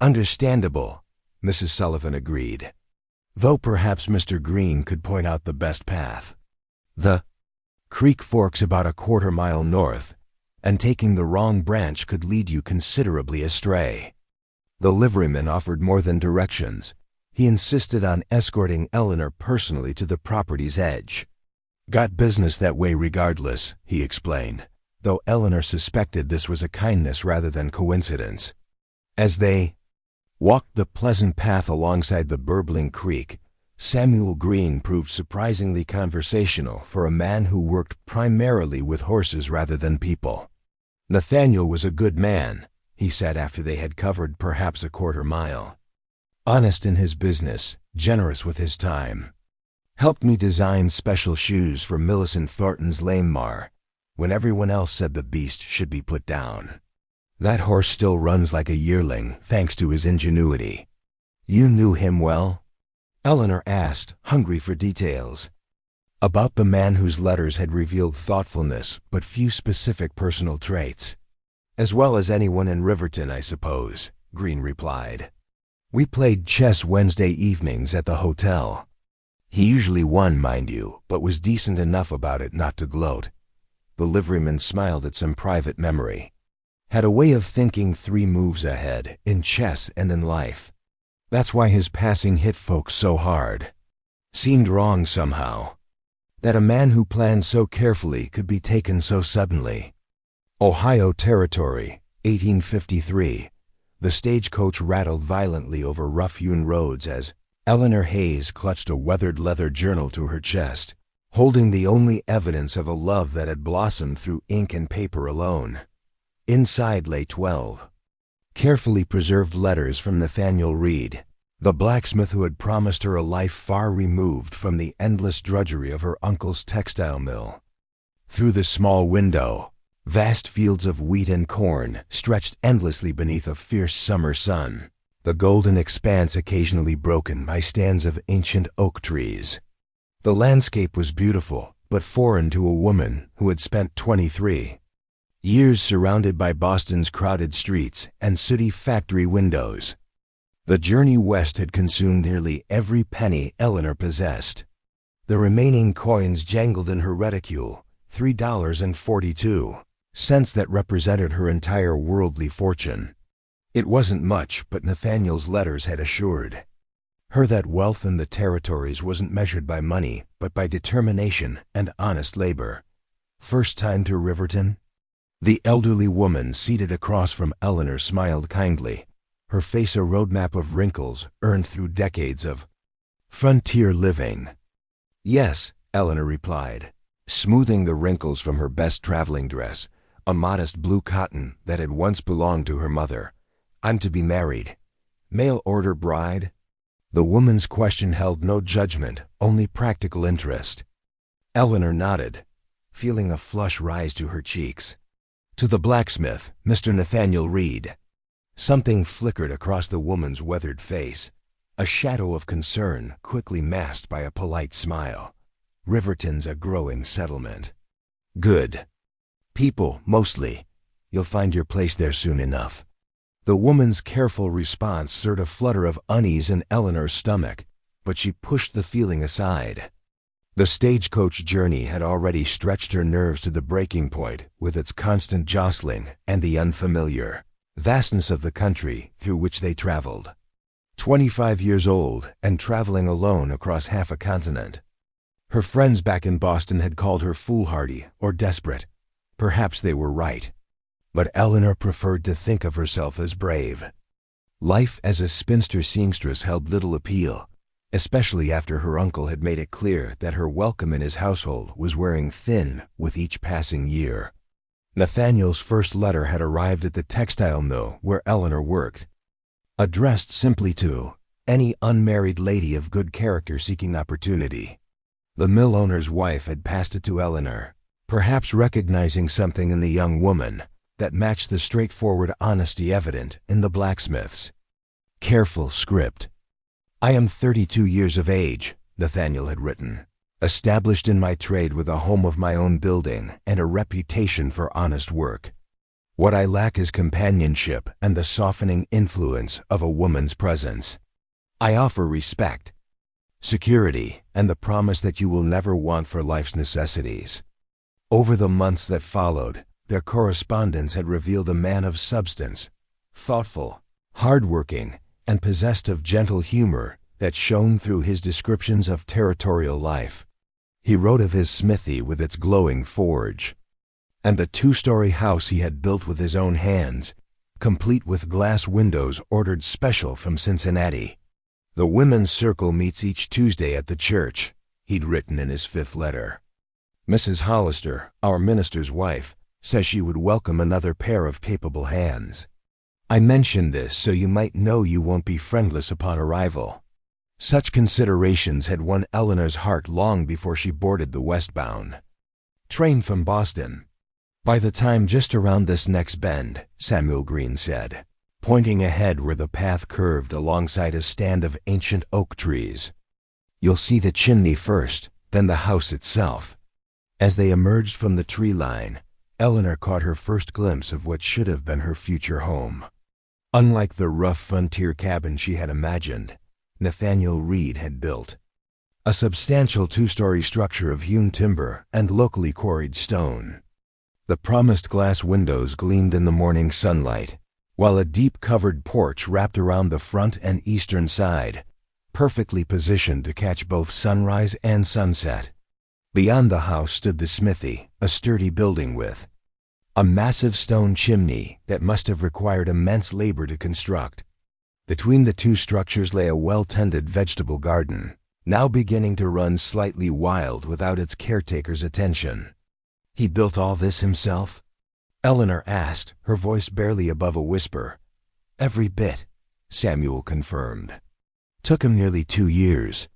"Understandable," Mrs. Sullivan agreed, "though perhaps Mr. Green could point out the best path. The creek forks about a quarter-mile north, and taking the wrong branch could lead you considerably astray." The liveryman offered more than directions. He insisted on escorting Eleanor personally to the property's edge. "Got business that way regardless," he explained, though Eleanor suspected this was a kindness rather than coincidence. As they walked the pleasant path alongside the burbling creek, Samuel Green proved surprisingly conversational for a man who worked primarily with horses rather than people. "Nathaniel was a good man," he said after they had covered perhaps a quarter-mile. "Honest in his business, generous with his time. Helped me design special shoes for Millicent Thornton's lame mar, when everyone else said the beast should be put down. That horse still runs like a yearling, thanks to his ingenuity." "You knew him well?" Eleanor asked, hungry for details. About the man whose letters had revealed thoughtfulness but few specific personal traits. "As well as anyone in Riverton, I suppose," Green replied. "We played chess Wednesday evenings at the hotel. He usually won, mind you, but was decent enough about it not to gloat." The liveryman smiled at some private memory. "Had a way of thinking 3 moves ahead, in chess and in life. That's why his passing hit folks so hard. Seemed wrong somehow, that a man who planned so carefully could be taken so suddenly." Ohio Territory, 1853. The stagecoach rattled violently over rough-hewn roads as Eleanor Hayes clutched a weathered leather journal to her chest, holding the only evidence of a love that had blossomed through ink and paper alone. Inside lay 12 carefully preserved letters from Nathaniel Reid, the blacksmith who had promised her a life far removed from the endless drudgery of her uncle's textile mill. Through the small window, vast fields of wheat and corn stretched endlessly beneath a fierce summer sun, the golden expanse occasionally broken by stands of ancient oak trees. The landscape was beautiful, but foreign to a woman who had spent 23 years surrounded by Boston's crowded streets and sooty factory windows. The journey west had consumed nearly every penny Eleanor possessed. The remaining coins jangled in her reticule, $3.42, that represented her entire worldly fortune. It wasn't much, but Nathaniel's letters had assured her that wealth in the territories wasn't measured by money, but by determination and honest labor. First time to Riverton? The elderly woman seated across from Eleanor smiled kindly, her face a roadmap of wrinkles earned through decades of frontier living. Yes, Eleanor replied, smoothing the wrinkles from her best traveling dress, a modest blue cotton that had once belonged to her mother. I'm to be married. Mail order bride? The woman's question held no judgment, only practical interest. Eleanor nodded, feeling a flush rise to her cheeks. To the blacksmith, Mr. Nathaniel Reid. Something flickered across the woman's weathered face, a shadow of concern quickly masked by a polite smile. Riverton's a growing settlement. Good. People, mostly. You'll find your place there soon enough. The woman's careful response stirred a flutter of unease in Eleanor's stomach, but she pushed the feeling aside. The stagecoach journey had already stretched her nerves to the breaking point with its constant jostling and the unfamiliar vastness of the country through which they traveled. 25 years old and traveling alone across half a continent. Her friends back in Boston had called her foolhardy or desperate. Perhaps they were right. But Eleanor preferred to think of herself as brave. Life as a spinster seamstress held little appeal, especially after her uncle had made it clear that her welcome in his household was wearing thin with each passing year. Nathaniel's first letter had arrived at the textile mill where Eleanor worked. Addressed simply to any unmarried lady of good character seeking opportunity. The mill owner's wife had passed it to Eleanor, perhaps recognizing something in the young woman that matched the straightforward honesty evident in the blacksmith's careful script. I am 32 years of age, Nathaniel had written, established in my trade with a home of my own building and a reputation for honest work. What I lack is companionship and the softening influence of a woman's presence. I offer respect, security, and the promise that you will never want for life's necessities. Over the months that followed, their correspondence had revealed a man of substance, thoughtful, hard-working, and possessed of gentle humor that shone through his descriptions of territorial life. He wrote of his smithy with its glowing forge, and the 2-story house he had built with his own hands, complete with glass windows ordered special from Cincinnati. The women's circle meets each Tuesday at the church, he'd written in his 5th letter. Mrs. Hollister, our minister's wife, says she would welcome another pair of capable hands. I mention this so you might know you won't be friendless upon arrival. Such considerations had won Eleanor's heart long before she boarded the westbound train from Boston. By the time just around this next bend, Samuel Green said, pointing ahead where the path curved alongside a stand of ancient oak trees. You'll see the chimney first, then the house itself. As they emerged from the tree line, Eleanor caught her first glimpse of what should have been her future home. Unlike the rough frontier cabin she had imagined, Nathaniel Reid had built a substantial 2-story structure of hewn timber and locally quarried stone. The promised glass windows gleamed in the morning sunlight, while a deep covered porch wrapped around the front and eastern side, perfectly positioned to catch both sunrise and sunset. Beyond the house stood the smithy, a sturdy building with a massive stone chimney that must have required immense labor to construct. Between the 2 structures lay a well-tended vegetable garden, now beginning to run slightly wild without its caretaker's attention. He built all this himself? Eleanor asked, her voice barely above a whisper. Every bit, Samuel confirmed. Took him nearly 2 years.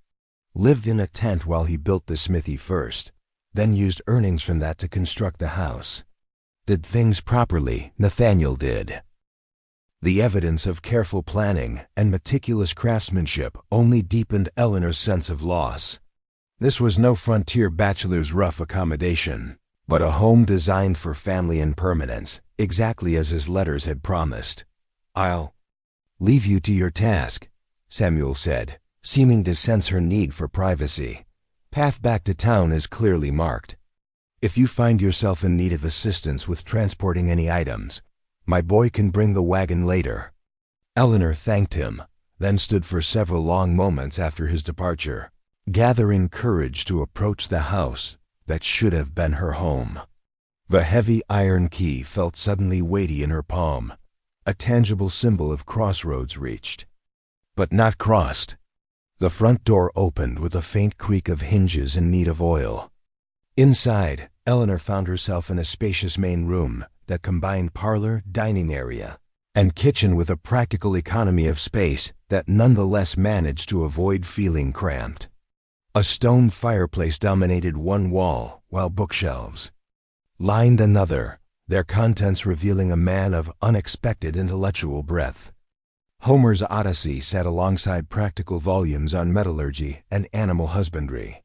Lived in a tent while he built the smithy first, then used earnings from that to construct the house. Did things properly, Nathaniel did. The evidence of careful planning and meticulous craftsmanship only deepened Eleanor's sense of loss. This was no frontier bachelor's rough accommodation, but a home designed for family and permanence, exactly as his letters had promised. I'll leave you to your task, Samuel said, seeming to sense her need for privacy. Path back to town is clearly marked. If you find yourself in need of assistance with transporting any items, my boy can bring the wagon later. Eleanor thanked him, then stood for several long moments after his departure, gathering courage to approach the house that should have been her home. The heavy iron key felt suddenly weighty in her palm, a tangible symbol of crossroads reached. But not crossed. The front door opened with a faint creak of hinges in need of oil. Inside, Eleanor found herself in a spacious main room that combined parlor, dining area, and kitchen with a practical economy of space that nonetheless managed to avoid feeling cramped. A stone fireplace dominated one wall, while bookshelves lined another, their contents revealing a man of unexpected intellectual breadth. Homer's Odyssey sat alongside practical volumes on metallurgy and animal husbandry.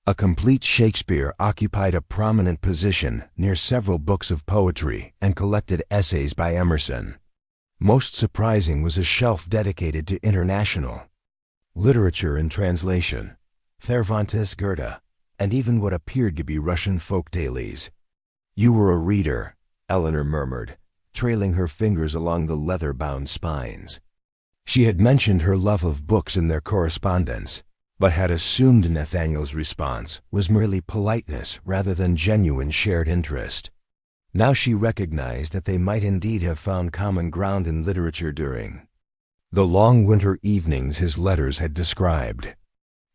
A complete Shakespeare occupied a prominent position near several books of poetry and collected essays by Emerson. Most surprising was a shelf dedicated to international literature and translation, Cervantes, Goethe, and even what appeared to be Russian folk dailies. "You were a reader," Eleanor murmured, trailing her fingers along the leather-bound spines. She had mentioned her love of books in their correspondence, but had assumed Nathaniel's response was merely politeness rather than genuine shared interest. Now she recognized that they might indeed have found common ground in literature during the long winter evenings his letters had described.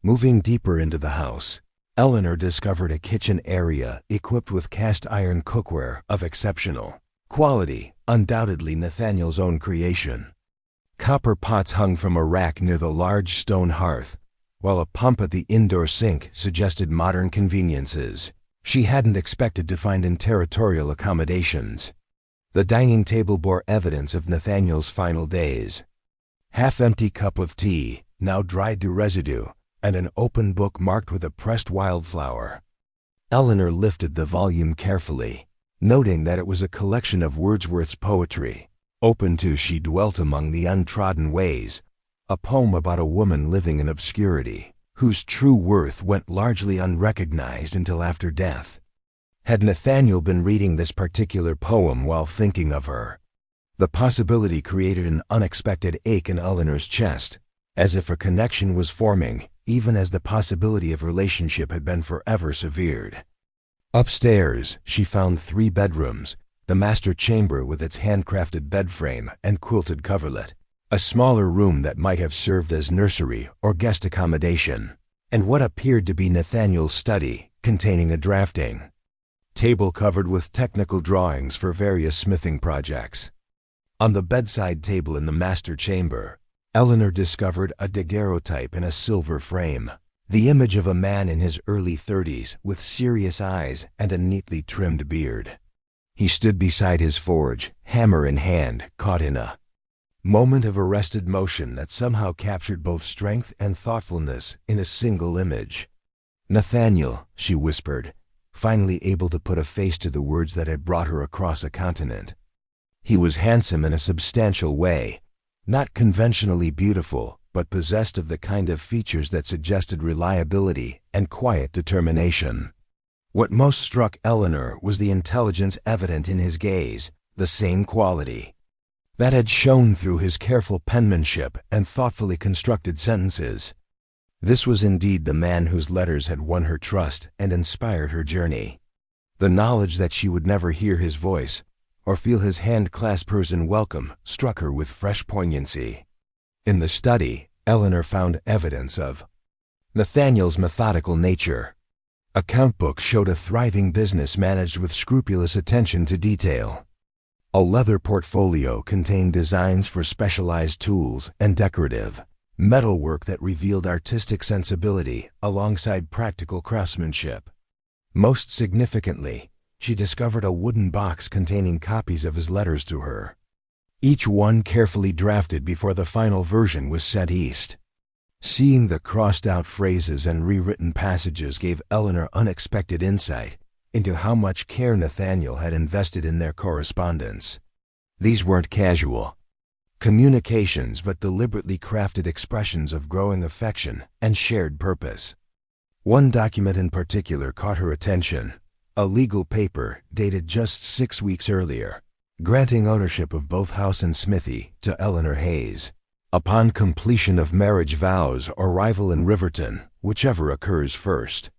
Moving deeper into the house, Eleanor discovered a kitchen area equipped with cast-iron cookware of exceptional quality, undoubtedly Nathaniel's own creation. Copper pots hung from a rack near the large stone hearth, while a pump at the indoor sink suggested modern conveniences she hadn't expected to find in territorial accommodations. The dining table bore evidence of Nathaniel's final days. Half-empty cup of tea, now dried to residue, and an open book marked with a pressed wildflower. Eleanor lifted the volume carefully, noting that it was a collection of Wordsworth's poetry. Open to She Dwelt Among the Untrodden Ways, a poem about a woman living in obscurity, whose true worth went largely unrecognized until after death. Had Nathaniel been reading this particular poem while thinking of her? The possibility created an unexpected ache in Eleanor's chest, as if a connection was forming, even as the possibility of relationship had been forever severed. Upstairs, she found 3 bedrooms, the master chamber with its handcrafted bed frame and quilted coverlet, a smaller room that might have served as nursery or guest accommodation, and what appeared to be Nathaniel's study, containing a drafting table covered with technical drawings for various smithing projects. On the bedside table in the master chamber, Eleanor discovered a daguerreotype in a silver frame, the image of a man in his early 30s with serious eyes and a neatly trimmed beard. He stood beside his forge, hammer in hand, caught in a moment of arrested motion that somehow captured both strength and thoughtfulness in a single image. "Nathaniel," she whispered, finally able to put a face to the words that had brought her across a continent. He was handsome in a substantial way, not conventionally beautiful, but possessed of the kind of features that suggested reliability and quiet determination. What most struck Eleanor was the intelligence evident in his gaze, the same quality that had shone through his careful penmanship and thoughtfully constructed sentences. This was indeed the man whose letters had won her trust and inspired her journey. The knowledge that she would never hear his voice or feel his hand clasp hers in welcome struck her with fresh poignancy. In the study, Eleanor found evidence of Nathaniel's methodical nature. Account books showed a thriving business managed with scrupulous attention to detail. A leather portfolio contained designs for specialized tools and decorative metalwork that revealed artistic sensibility alongside practical craftsmanship. Most significantly, she discovered a wooden box containing copies of his letters to her, each one carefully drafted before the final version was sent east. Seeing the crossed-out phrases and rewritten passages gave Eleanor unexpected insight into how much care Nathaniel had invested in their correspondence. These weren't casual communications, but deliberately crafted expressions of growing affection and shared purpose. One document in particular caught her attention, a legal paper dated just 6 weeks earlier, granting ownership of both house and smithy to Eleanor Hayes, upon completion of marriage vows or arrival in Riverton, whichever occurs first.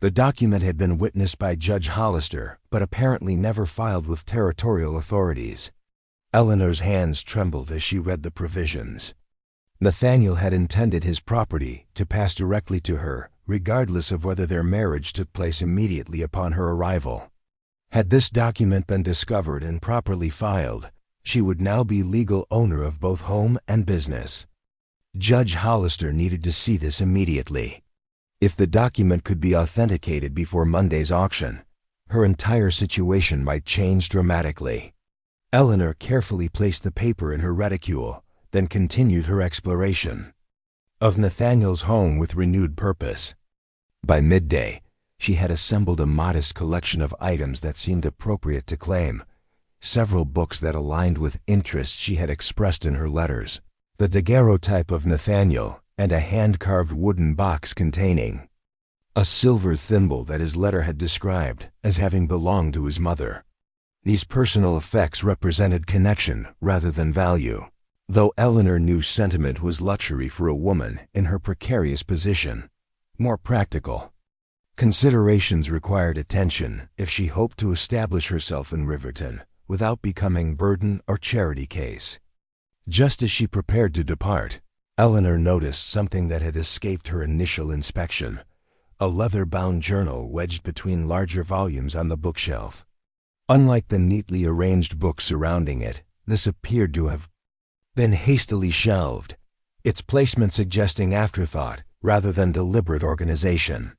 The document had been witnessed by Judge Hollister, but apparently never filed with territorial authorities. Eleanor's hands trembled as she read the provisions. Nathaniel had intended his property to pass directly to her, regardless of whether their marriage took place immediately upon her arrival. Had this document been discovered and properly filed, she would now be legal owner of both home and business. Judge Hollister needed to see this immediately. If the document could be authenticated before Monday's auction, her entire situation might change dramatically. Eleanor carefully placed the paper in her reticule, then continued her exploration of Nathaniel's home with renewed purpose. By midday, she had assembled a modest collection of items that seemed appropriate to claim, several books that aligned with interests she had expressed in her letters, the daguerreotype of Nathaniel, and a hand-carved wooden box containing a silver thimble that his letter had described as having belonged to his mother. These personal effects represented connection rather than value, though Eleanor knew sentiment was luxury for a woman in her precarious position. More practical considerations required attention if she hoped to establish herself in Riverton without becoming burden or charity case. Just as she prepared to depart, Eleanor noticed something that had escaped her initial inspection, a leather-bound journal wedged between larger volumes on the bookshelf. Unlike the neatly arranged books surrounding it, this appeared to have been hastily shelved, its placement suggesting afterthought rather than deliberate organization.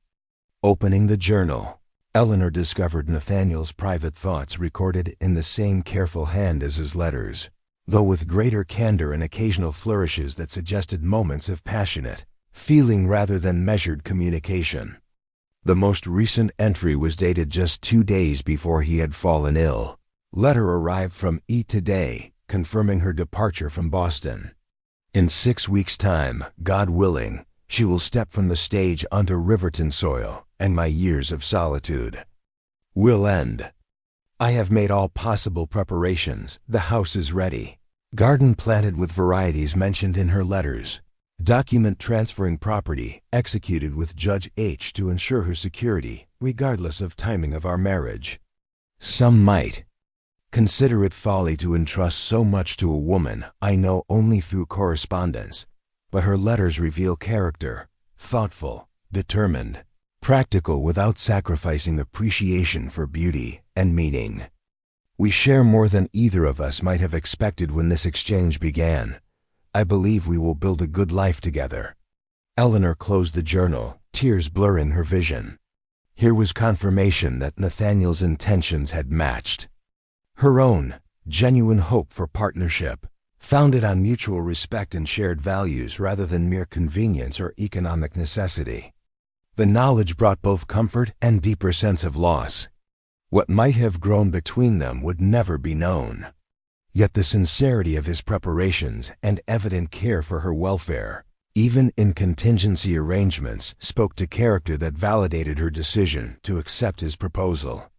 Opening the journal, Eleanor discovered Nathaniel's private thoughts recorded in the same careful hand as his letters, though with greater candor and occasional flourishes that suggested moments of passionate feeling rather than measured communication. The most recent entry was dated just 2 days before he had fallen ill. Letter arrived from E. today, confirming her departure from Boston. In 6 weeks' time, God willing, she will step from the stage onto Riverton soil, and my years of solitude will end. I have made all possible preparations. The house is ready. Garden planted with varieties mentioned in her letters. Document transferring property executed with Judge H to ensure her security, regardless of timing of our marriage. Some might consider it folly to entrust so much to a woman I know only through correspondence, but her letters reveal character, thoughtful, determined, practical without sacrificing appreciation for beauty and meaning. We share more than either of us might have expected when this exchange began. I believe we will build a good life together. Eleanor closed the journal, tears blurring her vision. Here was confirmation that Nathaniel's intentions had matched her own, genuine hope for partnership, founded on mutual respect and shared values rather than mere convenience or economic necessity. The knowledge brought both comfort and deeper sense of loss. What might have grown between them would never be known. Yet the sincerity of his preparations and evident care for her welfare, even in contingency arrangements, spoke to character that validated her decision to accept his proposal.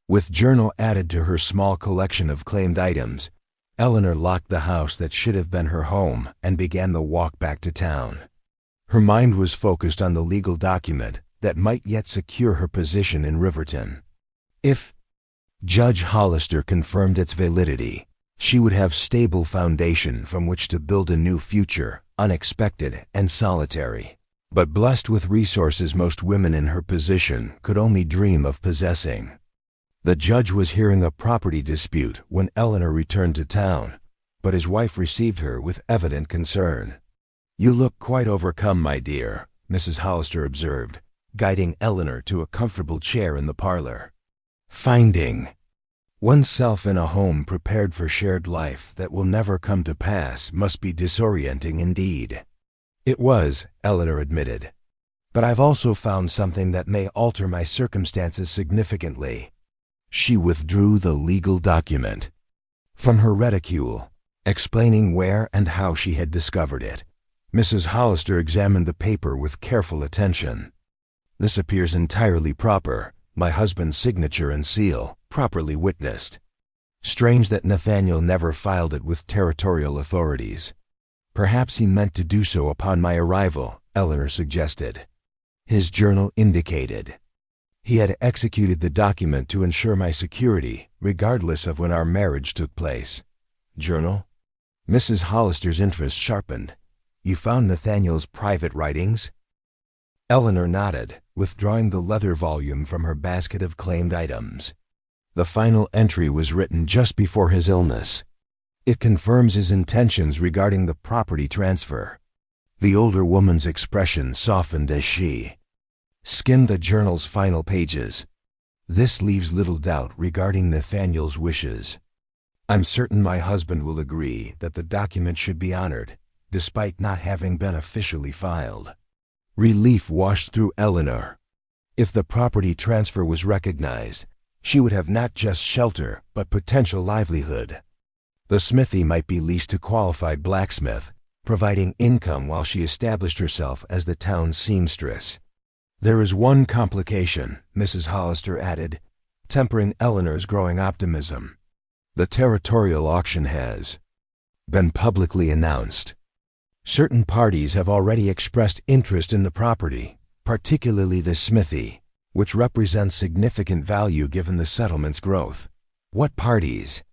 With journal added to her small collection of claimed items, Eleanor locked the house that should have been her home and began the walk back to town. Her mind was focused on the legal document that might yet secure her position in Riverton. If Judge Hollister confirmed its validity, she would have stable foundation from which to build a new future, unexpected and solitary, but blessed with resources most women in her position could only dream of possessing. The judge was hearing a property dispute when Eleanor returned to town, but his wife received her with evident concern. "You look quite overcome, my dear," Mrs. Hollister observed, guiding Eleanor to a comfortable chair in the parlor. Finding oneself in a home prepared for shared life that will never come to pass must be disorienting indeed. It was, Eleanor admitted. But I've also found something that may alter my circumstances significantly. She withdrew the legal document from her reticule, explaining where and how she had discovered it. Mrs. Hollister examined the paper with careful attention. "This appears entirely proper. My husband's signature and seal, properly witnessed. Strange that Nathaniel never filed it with territorial authorities. Perhaps he meant to do so upon my arrival," Eleanor suggested. His journal indicated He had executed the document to ensure my security, regardless of when our marriage took place. Journal? Mrs. Hollister's interest sharpened. You found Nathaniel's private writings? Eleanor nodded, withdrawing the leather volume from her basket of claimed items. The final entry was written just before his illness. It confirms his intentions regarding the property transfer. The older woman's expression softened as she skimmed the journal's final pages. This leaves little doubt regarding Nathaniel's wishes. I'm certain my husband will agree that the document should be honored, despite not having been officially filed. Relief washed through Eleanor. If the property transfer was recognized, she would have not just shelter, but potential livelihood. The smithy might be leased to qualified blacksmith, providing income while she established herself as the town's seamstress. There is one complication, Mrs. Hollister added, tempering Eleanor's growing optimism. The territorial auction has been publicly announced. Certain parties have already expressed interest in the property, particularly the smithy, which represents significant value given the settlement's growth. What parties?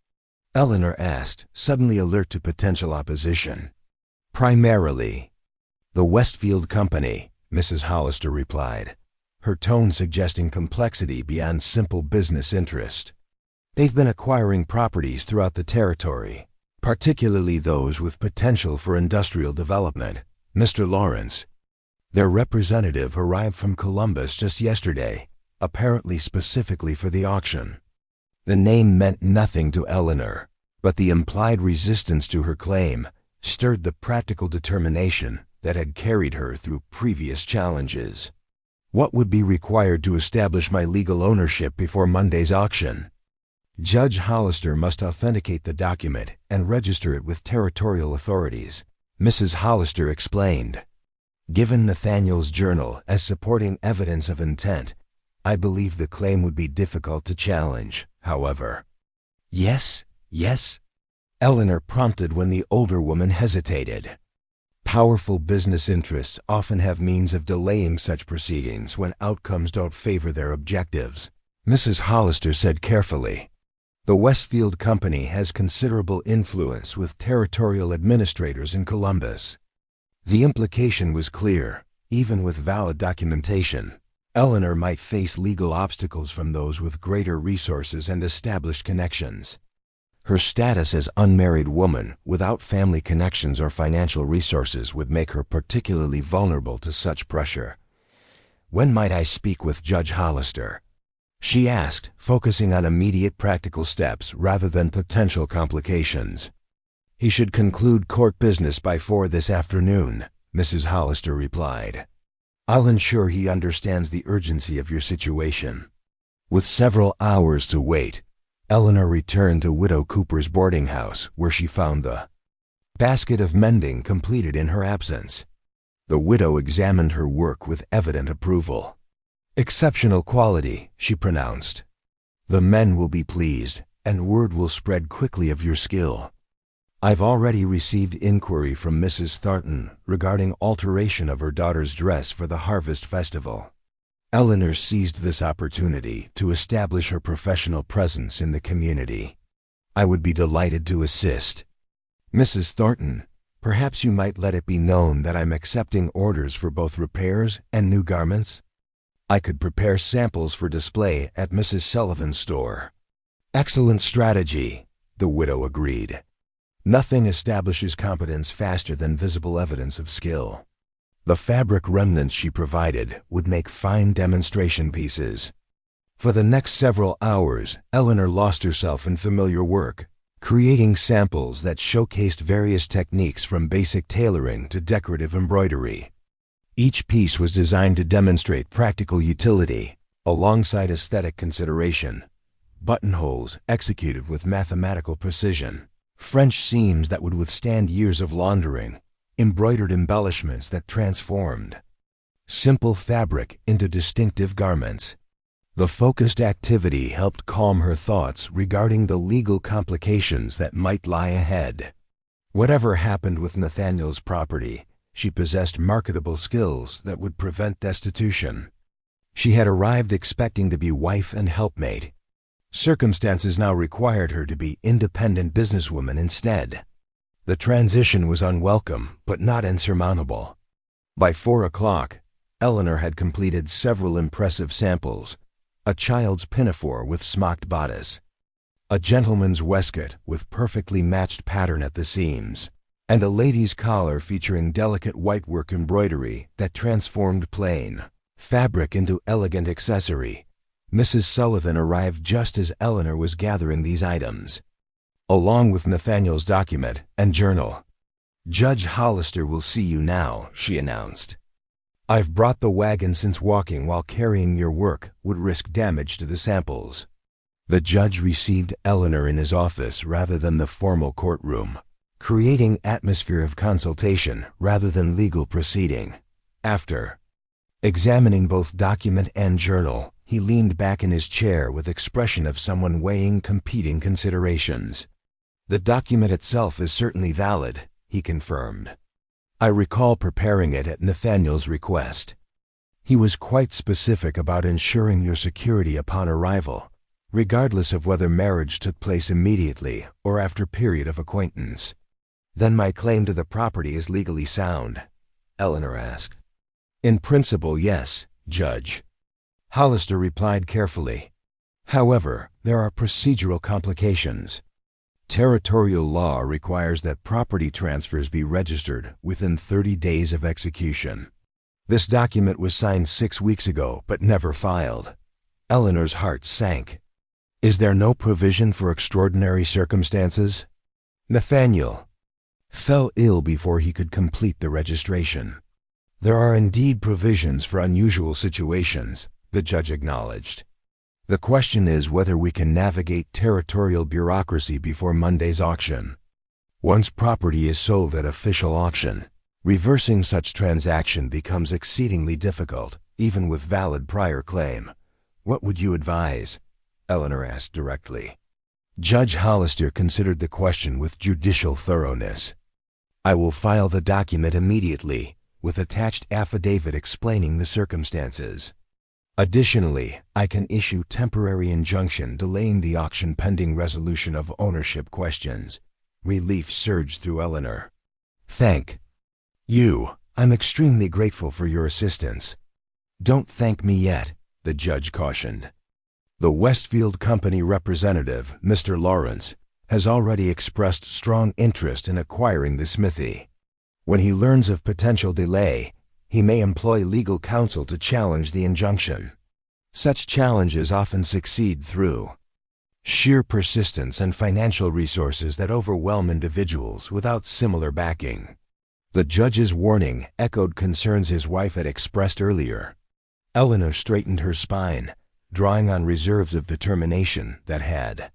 Eleanor asked, suddenly alert to potential opposition. Primarily the Westfield Company, Mrs. Hollister replied, her tone suggesting complexity beyond simple business interest. They've been acquiring properties throughout the territory, particularly those with potential for industrial development. Mr. Lawrence, their representative, arrived from Columbus just yesterday, apparently specifically for the auction. The name meant nothing to Eleanor, but the implied resistance to her claim stirred the practical determination that had carried her through previous challenges. What would be required to establish my legal ownership before Monday's auction? Judge Hollister must authenticate the document and register it with territorial authorities, Mrs. Hollister explained. Given Nathaniel's journal as supporting evidence of intent, I believe the claim would be difficult to challenge, however. Yes, Eleanor prompted when the older woman hesitated. Powerful business interests often have means of delaying such proceedings when outcomes don't favor their objectives, Mrs. Hollister said carefully. The Westfield Company has considerable influence with territorial administrators in Columbus. The implication was clear. Even with valid documentation, Eleanor might face legal obstacles from those with greater resources and established connections. Her status as unmarried woman without family connections or financial resources would make her particularly vulnerable to such pressure. When might I speak with Judge Hollister? She asked, focusing on immediate practical steps rather than potential complications. He should conclude court business by 4 this afternoon, Mrs. Hollister replied. I'll ensure he understands the urgency of your situation. With several hours to wait, Eleanor returned to Widow Cooper's boarding house, where she found the basket of mending completed in her absence. The widow examined her work with evident approval. Exceptional quality, she pronounced. The men will be pleased, and word will spread quickly of your skill. I've already received inquiry from Mrs. Thornton regarding alteration of her daughter's dress for the Harvest Festival. Eleanor seized this opportunity to establish her professional presence in the community. I would be delighted to assist. Mrs. Thornton, perhaps you might let it be known that I'm accepting orders for both repairs and new garments. I could prepare samples for display at Mrs. Sullivan's store. Excellent strategy, the widow agreed. Nothing establishes competence faster than visible evidence of skill. The fabric remnants she provided would make fine demonstration pieces. For the next several hours, Eleanor lost herself in familiar work, creating samples that showcased various techniques from basic tailoring to decorative embroidery. Each piece was designed to demonstrate practical utility, alongside aesthetic consideration. Buttonholes executed with mathematical precision, French seams that would withstand years of laundering, embroidered embellishments that transformed simple fabric into distinctive garments. The focused activity helped calm her thoughts regarding the legal complications that might lie ahead. Whatever happened with Nathaniel's property, she possessed marketable skills that would prevent destitution. She had arrived expecting to be wife and helpmate. Circumstances now required her to be independent businesswoman instead. The transition was unwelcome, but not insurmountable. By 4 o'clock, Eleanor had completed several impressive samples: a child's pinafore with smocked bodice, a gentleman's waistcoat with perfectly matched pattern at the seams, and a lady's collar featuring delicate whitework embroidery that transformed plain fabric into elegant accessory. Mrs. Sullivan arrived just as Eleanor was gathering these items, along with Nathaniel's document and journal. "Judge Hollister will see you now," she announced. "I've brought the wagon since walking while carrying your work would risk damage to the samples." The judge received Eleanor in his office rather than the formal courtroom, creating atmosphere of consultation rather than legal proceeding. After examining both document and journal, he leaned back in his chair with expression of someone weighing competing considerations. "The document itself is certainly valid," he confirmed. "I recall preparing it at Nathaniel's request. He was quite specific about ensuring your security upon arrival, regardless of whether marriage took place immediately or after period of acquaintance." "Then my claim to the property is legally sound?" Eleanor asked. "In principle, yes, Judge," Hollister replied carefully. "However, there are procedural complications. Territorial law requires that property transfers be registered within 30 days of execution. This document was signed 6 weeks ago but never filed." Eleanor's heart sank. "Is there no provision for extraordinary circumstances?" "Nathaniel fell ill before he could complete the registration. There are indeed provisions for unusual situations," the judge acknowledged. "The question is whether we can navigate territorial bureaucracy before Monday's auction. Once property is sold at official auction, reversing such transaction becomes exceedingly difficult, even with valid prior claim. What would you advise?" Eleanor asked directly. Judge Hollister considered the question with judicial thoroughness. "I will file the document immediately, with attached affidavit explaining the circumstances. Additionally, I can issue temporary injunction delaying the auction pending resolution of ownership questions." Relief surged through Eleanor. "Thank you. I'm extremely grateful for your assistance." "Don't thank me yet," the judge cautioned. "The Westfield Company representative, Mr. Lawrence, has already expressed strong interest in acquiring the smithy. When he learns of potential delay, he may employ legal counsel to challenge the injunction. Such challenges often succeed through sheer persistence and financial resources that overwhelm individuals without similar backing." The judge's warning echoed concerns his wife had expressed earlier. Eleanor straightened her spine, drawing on reserves of determination that had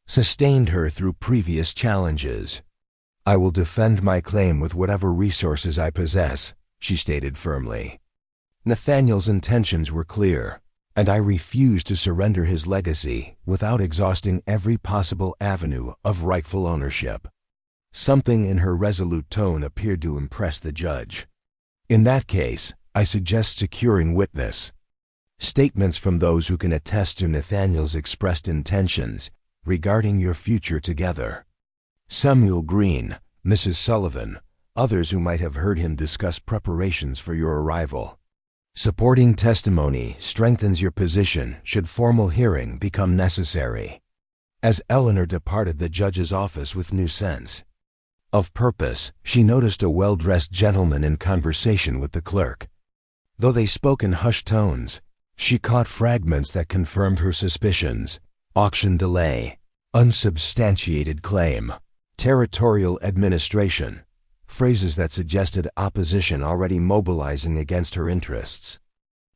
sustained her through previous challenges. "I will defend my claim with whatever resources I possess," she stated firmly. "Nathaniel's intentions were clear, and I refuse to surrender his legacy without exhausting every possible avenue of rightful ownership." Something in her resolute tone appeared to impress the judge. "In that case, I suggest securing witness statements from those who can attest to Nathaniel's expressed intentions regarding your future together. Samuel Green, Mrs. Sullivan, others who might have heard him discuss preparations for your arrival. Supporting testimony strengthens your position should formal hearing become necessary." As Eleanor departed the judge's office with new sense of purpose, she noticed a well-dressed gentleman in conversation with the clerk. Though they spoke in hushed tones, she caught fragments that confirmed her suspicions: auction delay, unsubstantiated claim, territorial administration, phrases that suggested opposition already mobilizing against her interests.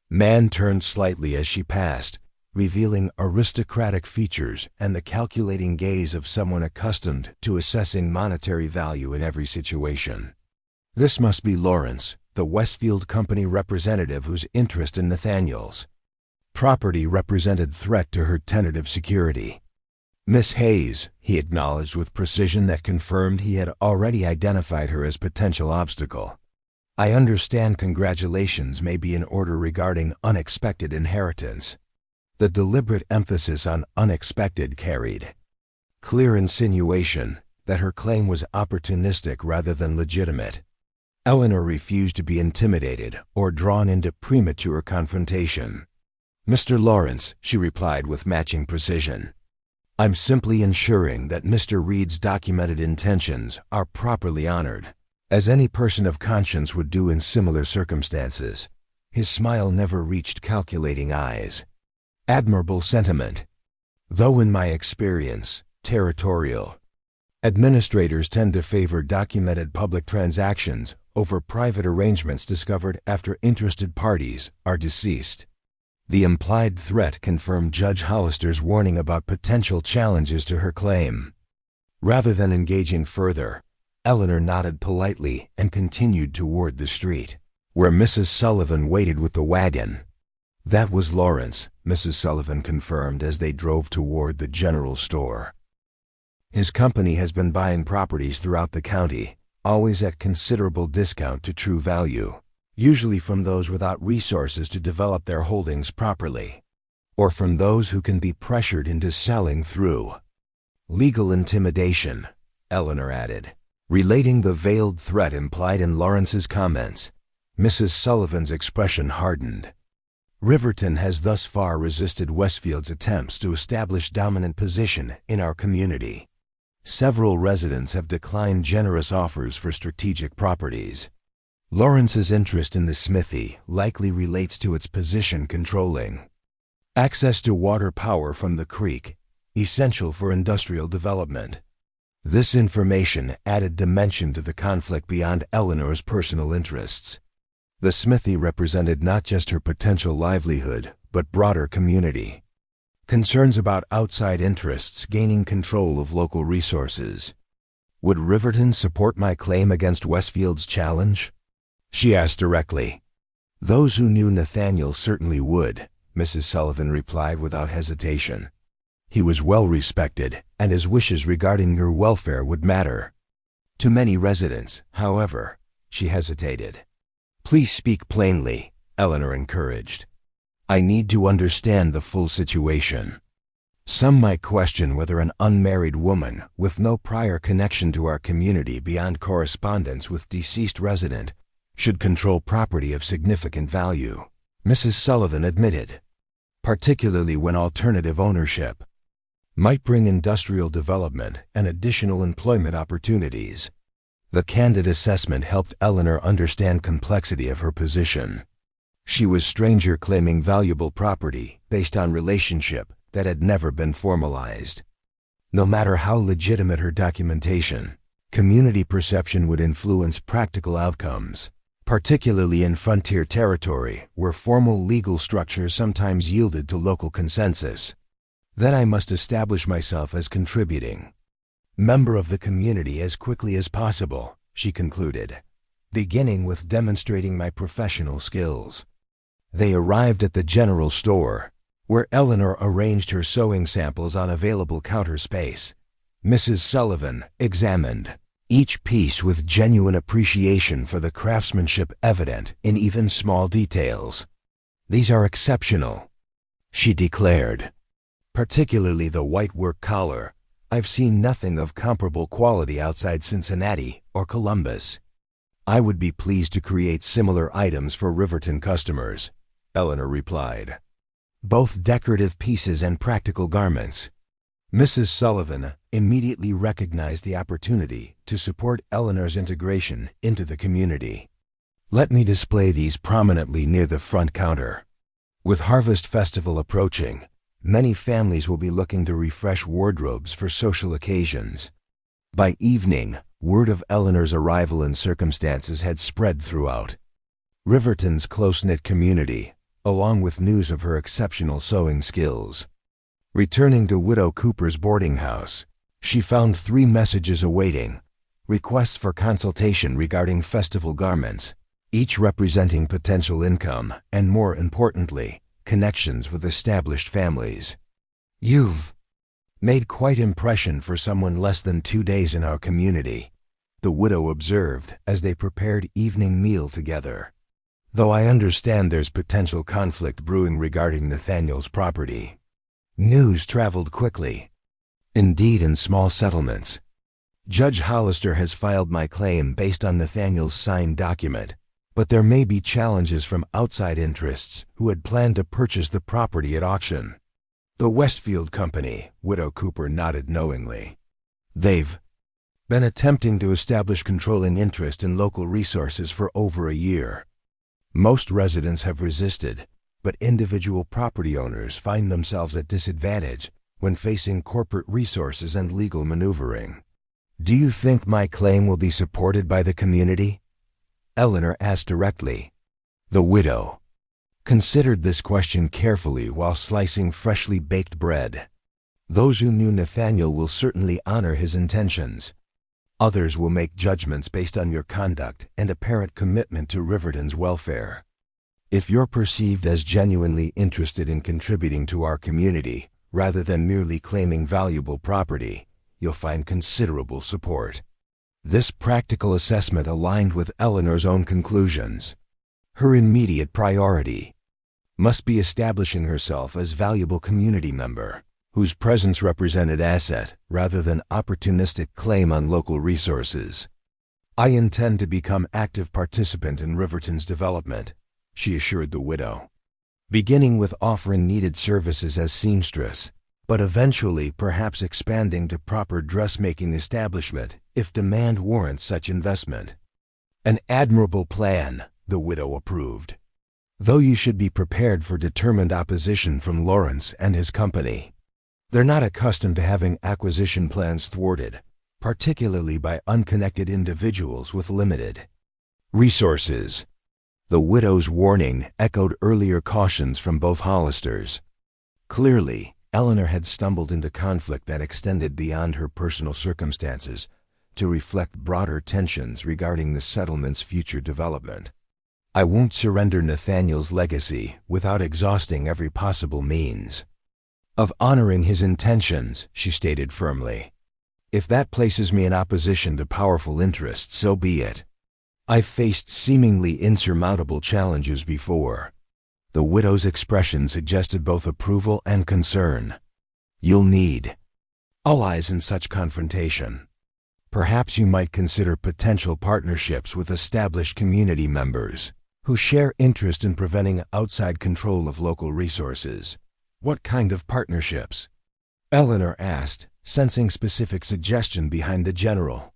Man turned slightly as she passed, revealing aristocratic features and the calculating gaze of someone accustomed to assessing monetary value in every situation. This must be Lawrence, the Westfield Company representative whose interest in Nathaniel's property represented threat to her tentative security. "Miss Hayes," he acknowledged with precision that confirmed he had already identified her as potential obstacle. I understand congratulations may be in order regarding unexpected inheritance. The deliberate emphasis on unexpected carried clear insinuation that her claim was opportunistic rather than legitimate. Eleanor refused to be intimidated or drawn into premature confrontation. "Mr. Lawrence," she replied with matching precision, "I'm simply ensuring that Mr. Reid's documented intentions are properly honored, as any person of conscience would do in similar circumstances." His smile never reached calculating eyes. "Admirable sentiment. Though in my experience, territorial. Administrators tend to favor documented public transactions over private arrangements discovered after interested parties are deceased." The implied threat confirmed Judge Hollister's warning about potential challenges to her claim. Rather than engaging further, Eleanor nodded politely and continued toward the street, where Mrs. Sullivan waited with the wagon. "That was Lawrence," Mrs. Sullivan confirmed as they drove toward the general store. "His company has been buying properties throughout the county, always at considerable discount to true value, usually from those without resources to develop their holdings properly, or from those who can be pressured into selling through legal intimidation," Eleanor added, relating the veiled threat implied in Lawrence's comments. Mrs. Sullivan's expression hardened. "Riverton has thus far resisted Westfield's attempts to establish dominant position in our community. Several residents have declined generous offers for strategic properties. Lawrence's interest in the smithy likely relates to its position controlling access to water power from the creek, essential for industrial development." This information added dimension to the conflict beyond Eleanor's personal interests. The smithy represented not just her potential livelihood, but broader community concerns about outside interests gaining control of local resources. "Would Riverton support my claim against Westfield's challenge?" she asked directly. "Those who knew Nathaniel certainly would," Mrs. Sullivan replied without hesitation. "He was well respected, and his wishes regarding your welfare would matter to many residents. However," she hesitated. "Please speak plainly," Eleanor encouraged. "I need to understand the full situation. Some might question whether an unmarried woman with no prior connection to our community beyond correspondence with deceased resident should control property of significant value," Mrs. Sullivan admitted, "particularly when alternative ownership might bring industrial development and additional employment opportunities." The candid assessment helped Eleanor understand complexity of her position. She was stranger claiming valuable property based on relationship that had never been formalized. No matter how legitimate her documentation, community perception would influence practical outcomes, particularly in frontier territory where formal legal structure sometimes yielded to local consensus. "Then I must establish myself as contributing member of the community as quickly as possible," she concluded, "beginning with demonstrating my professional skills." They arrived at the general store, where Eleanor arranged her sewing samples on available counter space. Mrs. Sullivan examined each piece with genuine appreciation for the craftsmanship evident in even small details. "These are exceptional," she declared. "Particularly the whitework collar. I've seen nothing of comparable quality outside Cincinnati or Columbus." "I would be pleased to create similar items for Riverton customers," Eleanor replied. "Both decorative pieces and practical garments." Mrs. Sullivan immediately recognized the opportunity to support Eleanor's integration into the community. "Let me display these prominently near the front counter. With Harvest Festival approaching, many families will be looking to refresh wardrobes for social occasions." By evening, word of Eleanor's arrival and circumstances had spread throughout Riverton's close-knit community, along with news of her exceptional sewing skills. Returning to Widow Cooper's boarding house, she found 3 messages awaiting requests for consultation regarding festival garments, each representing potential income and, more importantly, connections with established families. "You've made quite impression for someone less than 2 days in our community," the widow observed as they prepared evening meal together. "Though I understand there's potential conflict brewing regarding Nathaniel's property." News traveled quickly. "Indeed, in small settlements. Judge Hollister has filed my claim based on Nathaniel's signed document, but there may be challenges from outside interests who had planned to purchase the property at auction." "The Westfield Company," Widow Cooper nodded knowingly. "They've been attempting to establish controlling interest in local resources for over a year. Most residents have resisted, but individual property owners find themselves at disadvantage when facing corporate resources and legal maneuvering." "Do you think my claim will be supported by the community?" Eleanor asked directly. The widow considered this question carefully while slicing freshly baked bread. "Those who knew Nathaniel will certainly honor his intentions. Others will make judgments based on your conduct and apparent commitment to Riverton's welfare. If you're perceived as genuinely interested in contributing to our community, rather than merely claiming valuable property, you'll find considerable support." This practical assessment aligned with Eleanor's own conclusions. Her immediate priority must be establishing herself as valuable community member, whose presence represented asset rather than opportunistic claim on local resources. "I intend to become active participant in Riverton's development," she assured the widow, "beginning with offering needed services as seamstress, but eventually perhaps expanding to proper dressmaking establishment if demand warrants such investment." "An admirable plan," the widow approved, "though you should be prepared for determined opposition from Lawrence and his company. They're not accustomed to having acquisition plans thwarted, particularly by unconnected individuals with limited resources." The widow's warning echoed earlier cautions from both Hollisters. Clearly, Eleanor had stumbled into conflict that extended beyond her personal circumstances to reflect broader tensions regarding the settlement's future development. "I won't surrender Nathaniel's legacy without exhausting every possible means of honoring his intentions," she stated firmly. "If that places me in opposition to powerful interests, so be it. I've faced seemingly insurmountable challenges before." The widow's expression suggested both approval and concern. "You'll need allies in such confrontation. Perhaps you might consider potential partnerships with established community members who share interest in preventing outside control of local resources." "What kind of partnerships?" Eleanor asked, sensing specific suggestion behind the general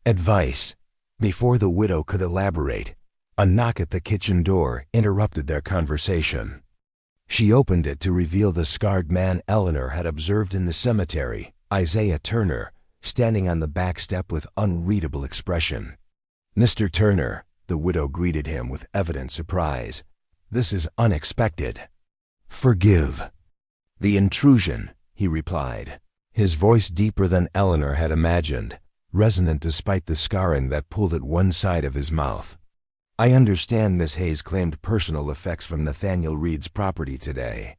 advice. Before the widow could elaborate, a knock at the kitchen door interrupted their conversation. She opened it to reveal the scarred man Eleanor had observed in the cemetery, Isaiah Turner, standing on the back step with unreadable expression. "Mr. Turner," the widow greeted him with evident surprise. "This is unexpected." "Forgive the intrusion," he replied, his voice deeper than Eleanor had imagined, resonant despite the scarring that pulled at one side of his mouth. "I understand Miss Hayes claimed personal effects from Nathaniel Reid's property today."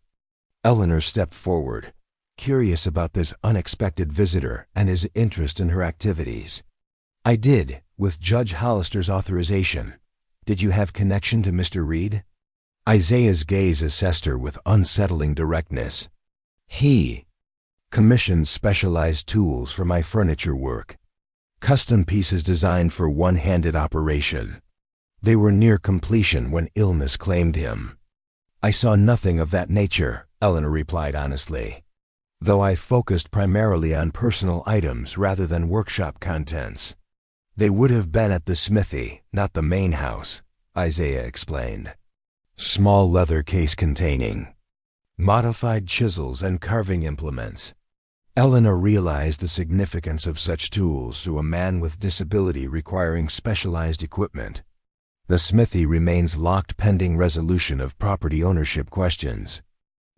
Eleanor stepped forward, curious about this unexpected visitor and his interest in her activities. "I did, with Judge Hollister's authorization. Did you have connection to Mr. Reid?" Isaiah's gaze assessed her with unsettling directness. "He commissioned specialized tools for my furniture work. Custom pieces designed for one-handed operation. They were near completion when illness claimed him." "I saw nothing of that nature," Eleanor replied honestly, "though I focused primarily on personal items rather than workshop contents." "They would have been at the smithy, not the main house," Isaiah explained. "Small leather case containing modified chisels and carving implements." Eleanor realized the significance of such tools to a man with disability requiring specialized equipment. The smithy remains locked pending resolution of property ownership questions.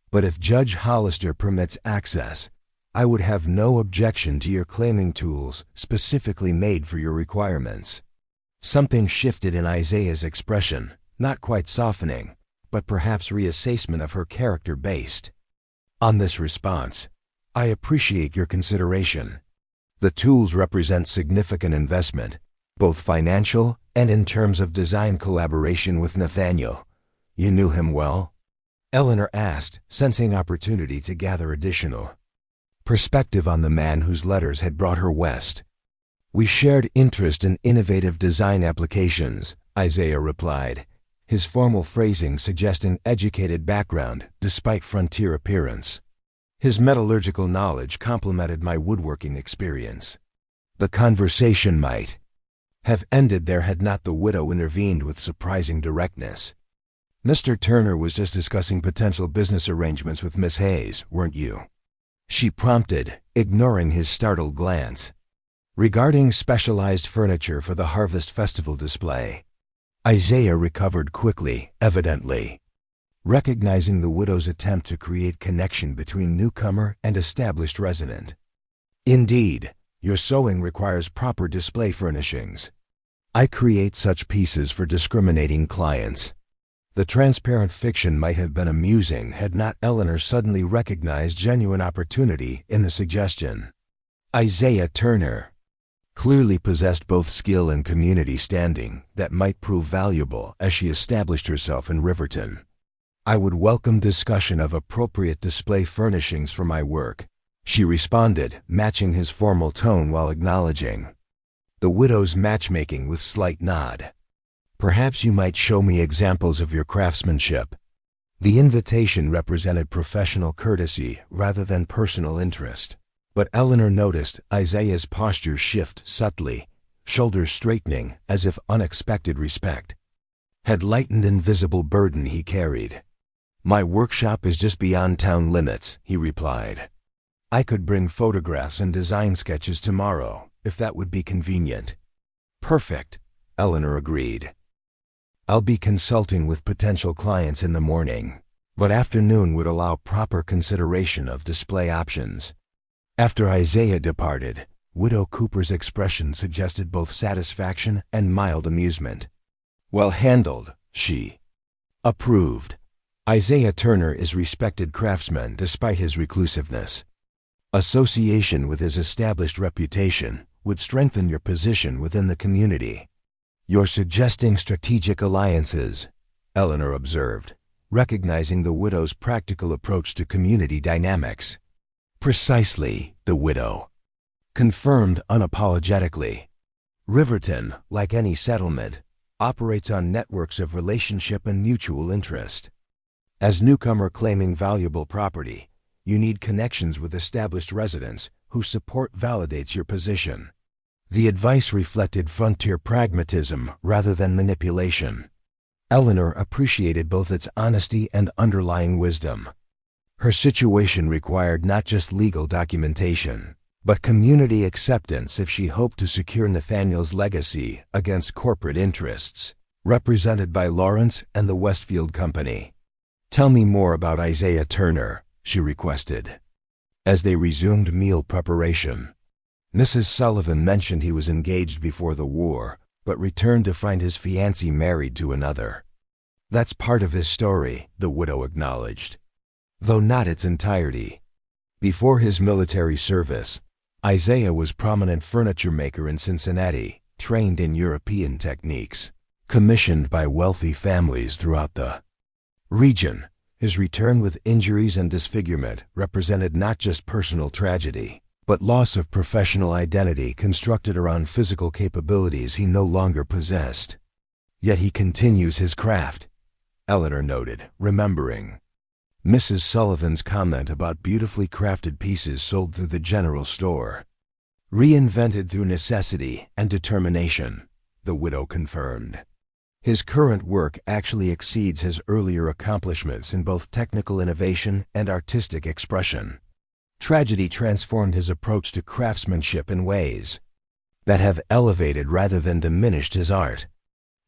"But if Judge Hollister permits access, I would have no objection to your claiming tools specifically made for your requirements." Something shifted in Isaiah's expression, not quite softening, but perhaps reassessment of her character based on this response. "I appreciate your consideration. The tools represent significant investment, both financial and in terms of design collaboration with Nathaniel. You knew him well? Eleanor asked, sensing opportunity to gather additional perspective on the man whose letters had brought her west. We shared interest in innovative design applications, Isaiah replied, his formal phrasing suggesting educated background despite frontier appearance. His metallurgical knowledge complemented my woodworking experience. The conversation might have ended there had not the widow intervened with surprising directness. Mr. Turner was just discussing potential business arrangements with Miss Hayes, weren't you? She prompted, ignoring his startled glance. Regarding specialized furniture for the Harvest Festival display. Isaiah recovered quickly, evidently, recognizing the widow's attempt to create connection between newcomer and established resident. Indeed, your sewing requires proper display furnishings. I create such pieces for discriminating clients. The transparent fiction might have been amusing had not Eleanor suddenly recognized genuine opportunity in the suggestion. Isaiah Turner clearly possessed both skill and community standing that might prove valuable as she established herself in Riverton. I would welcome discussion of appropriate display furnishings for my work, she responded, matching his formal tone while acknowledging the widow's matchmaking with slight nod. Perhaps you might show me examples of your craftsmanship. The invitation represented professional courtesy rather than personal interest. But Eleanor noticed Isaiah's posture shift subtly, shoulders straightening as if unexpected respect had lightened invisible burden he carried. My workshop is just beyond town limits, he replied. I could bring photographs and design sketches tomorrow, if that would be convenient. Perfect, Eleanor agreed. I'll be consulting with potential clients in the morning, but afternoon would allow proper consideration of display options. After Isaiah departed, Widow Cooper's expression suggested both satisfaction and mild amusement. Well handled, she approved. Isaiah Turner is respected craftsman despite his reclusiveness. Association with his established reputation would strengthen your position within the community. You're suggesting strategic alliances, Eleanor observed, recognizing the widow's practical approach to community dynamics. Precisely, the widow confirmed unapologetically. Riverton, like any settlement, operates on networks of relationship and mutual interest. As newcomer claiming valuable property, you need connections with established residents whose support validates your position. The advice reflected frontier pragmatism rather than manipulation. Eleanor appreciated both its honesty and underlying wisdom. Her situation required not just legal documentation, but community acceptance if she hoped to secure Nathaniel's legacy against corporate interests, represented by Lawrence and the Westfield Company. Tell me more about Isaiah Turner, she requested. As they resumed meal preparation, Mrs. Sullivan mentioned he was engaged before the war, but returned to find his fiancée married to another. That's part of his story, the widow acknowledged, though not its entirety. Before his military service, Isaiah was prominent furniture maker in Cincinnati, trained in European techniques, commissioned by wealthy families throughout the region. His return with injuries and disfigurement represented not just personal tragedy, but loss of professional identity constructed around physical capabilities he no longer possessed. Yet he continues his craft, Eleanor noted, remembering Mrs. Sullivan's comment about beautifully crafted pieces sold through the general store. Reinvented through necessity and determination, the widow confirmed. His current work actually exceeds his earlier accomplishments in both technical innovation and artistic expression. Tragedy transformed his approach to craftsmanship in ways that have elevated rather than diminished his art.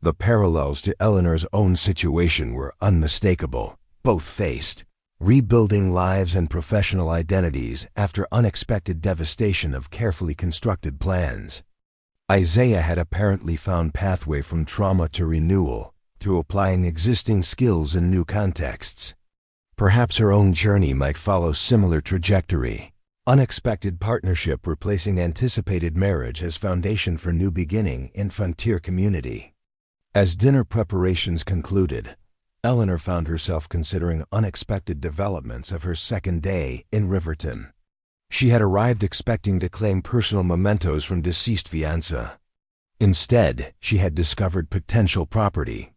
The parallels to Eleanor's own situation were unmistakable. Both faced rebuilding lives and professional identities after unexpected devastation of carefully constructed plans. Isaiah had apparently found pathway from trauma to renewal through applying existing skills in new contexts. Perhaps her own journey might follow similar trajectory, Unexpected partnership replacing anticipated marriage as foundation for new beginning in frontier community. As dinner preparations concluded, Eleanor found herself considering unexpected developments of her second day in Riverton. She had arrived expecting to claim personal mementos from deceased fiancé. Instead, she had discovered potential property,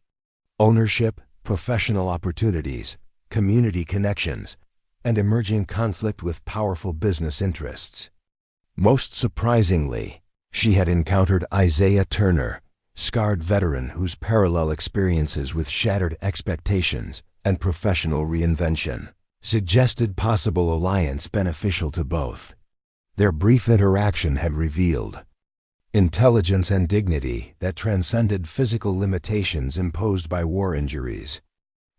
ownership, professional opportunities, community connections, and emerging conflict with powerful business interests. Most surprisingly, she had encountered Isaiah Turner, scarred veteran whose parallel experiences with shattered expectations and professional reinvention suggested possible alliance beneficial to both. Their brief interaction had revealed intelligence and dignity that transcended physical limitations imposed by war injuries.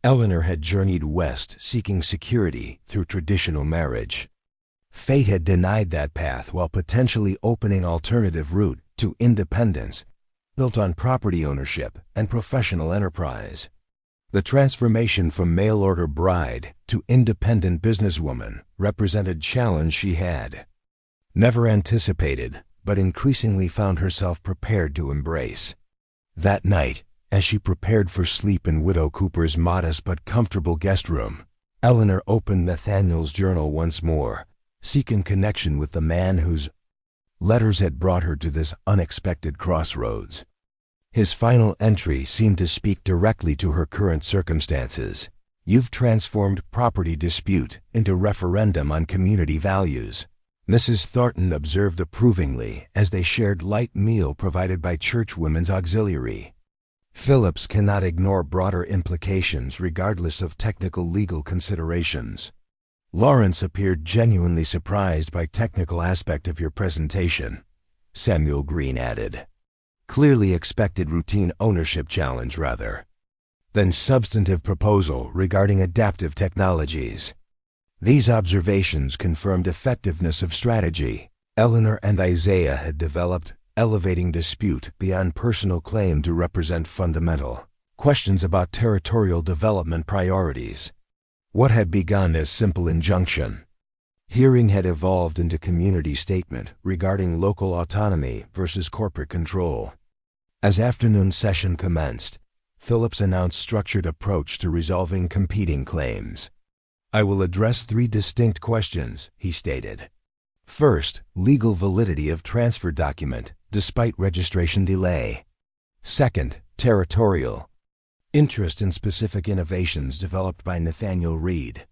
Eleanor had journeyed west seeking security through traditional marriage. Fate had denied that path while potentially opening alternative route to independence built on property ownership and professional enterprise. The transformation from mail-order bride to independent businesswoman represented challenge she had never anticipated, but increasingly found herself prepared to embrace. That night, as she prepared for sleep in Widow Cooper's modest but comfortable guest room, Eleanor opened Nathaniel's journal once more, seeking connection with the man whose letters had brought her to this unexpected crossroads. His final entry seemed to speak directly to her current circumstances. "You've transformed property dispute into referendum on community values," Mrs. Thornton observed approvingly as they shared light meal provided by Church Women's Auxiliary. Phillips cannot ignore broader implications regardless of technical legal considerations. Lawrence appeared genuinely surprised by technical aspect of your presentation, Samuel Green added. Clearly expected routine ownership challenge rather than substantive proposal regarding adaptive technologies. These observations confirmed effectiveness of strategy. Eleanor and Isaiah had developed elevating dispute beyond personal claim to represent fundamental questions about territorial development priorities. What had begun as simple injunction hearing had evolved into community statement regarding local autonomy versus corporate control. As afternoon session commenced, Phillips announced structured approach to resolving competing claims. "I will address 3 distinct questions," he stated. First, legal validity of transfer document despite registration delay. Second, territorial interest in specific innovations developed by Nathaniel Reid.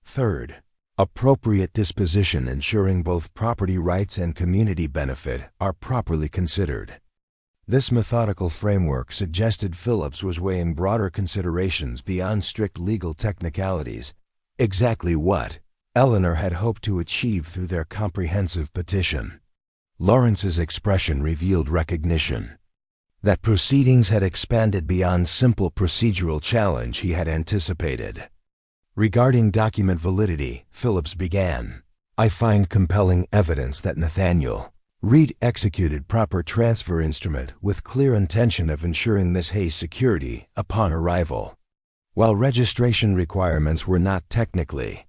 Third, appropriate disposition ensuring both property rights and community benefit are properly considered. This methodical framework suggested Phillips was weighing broader considerations beyond strict legal technicalities, exactly what Eleanor had hoped to achieve through their comprehensive petition. Lawrence's expression revealed recognition that proceedings had expanded beyond simple procedural challenge he had anticipated. Regarding document validity, Phillips began, "I find compelling evidence that Nathaniel Reid executed proper transfer instrument with clear intention of ensuring Miss Hayes' security upon arrival. While registration requirements were not technically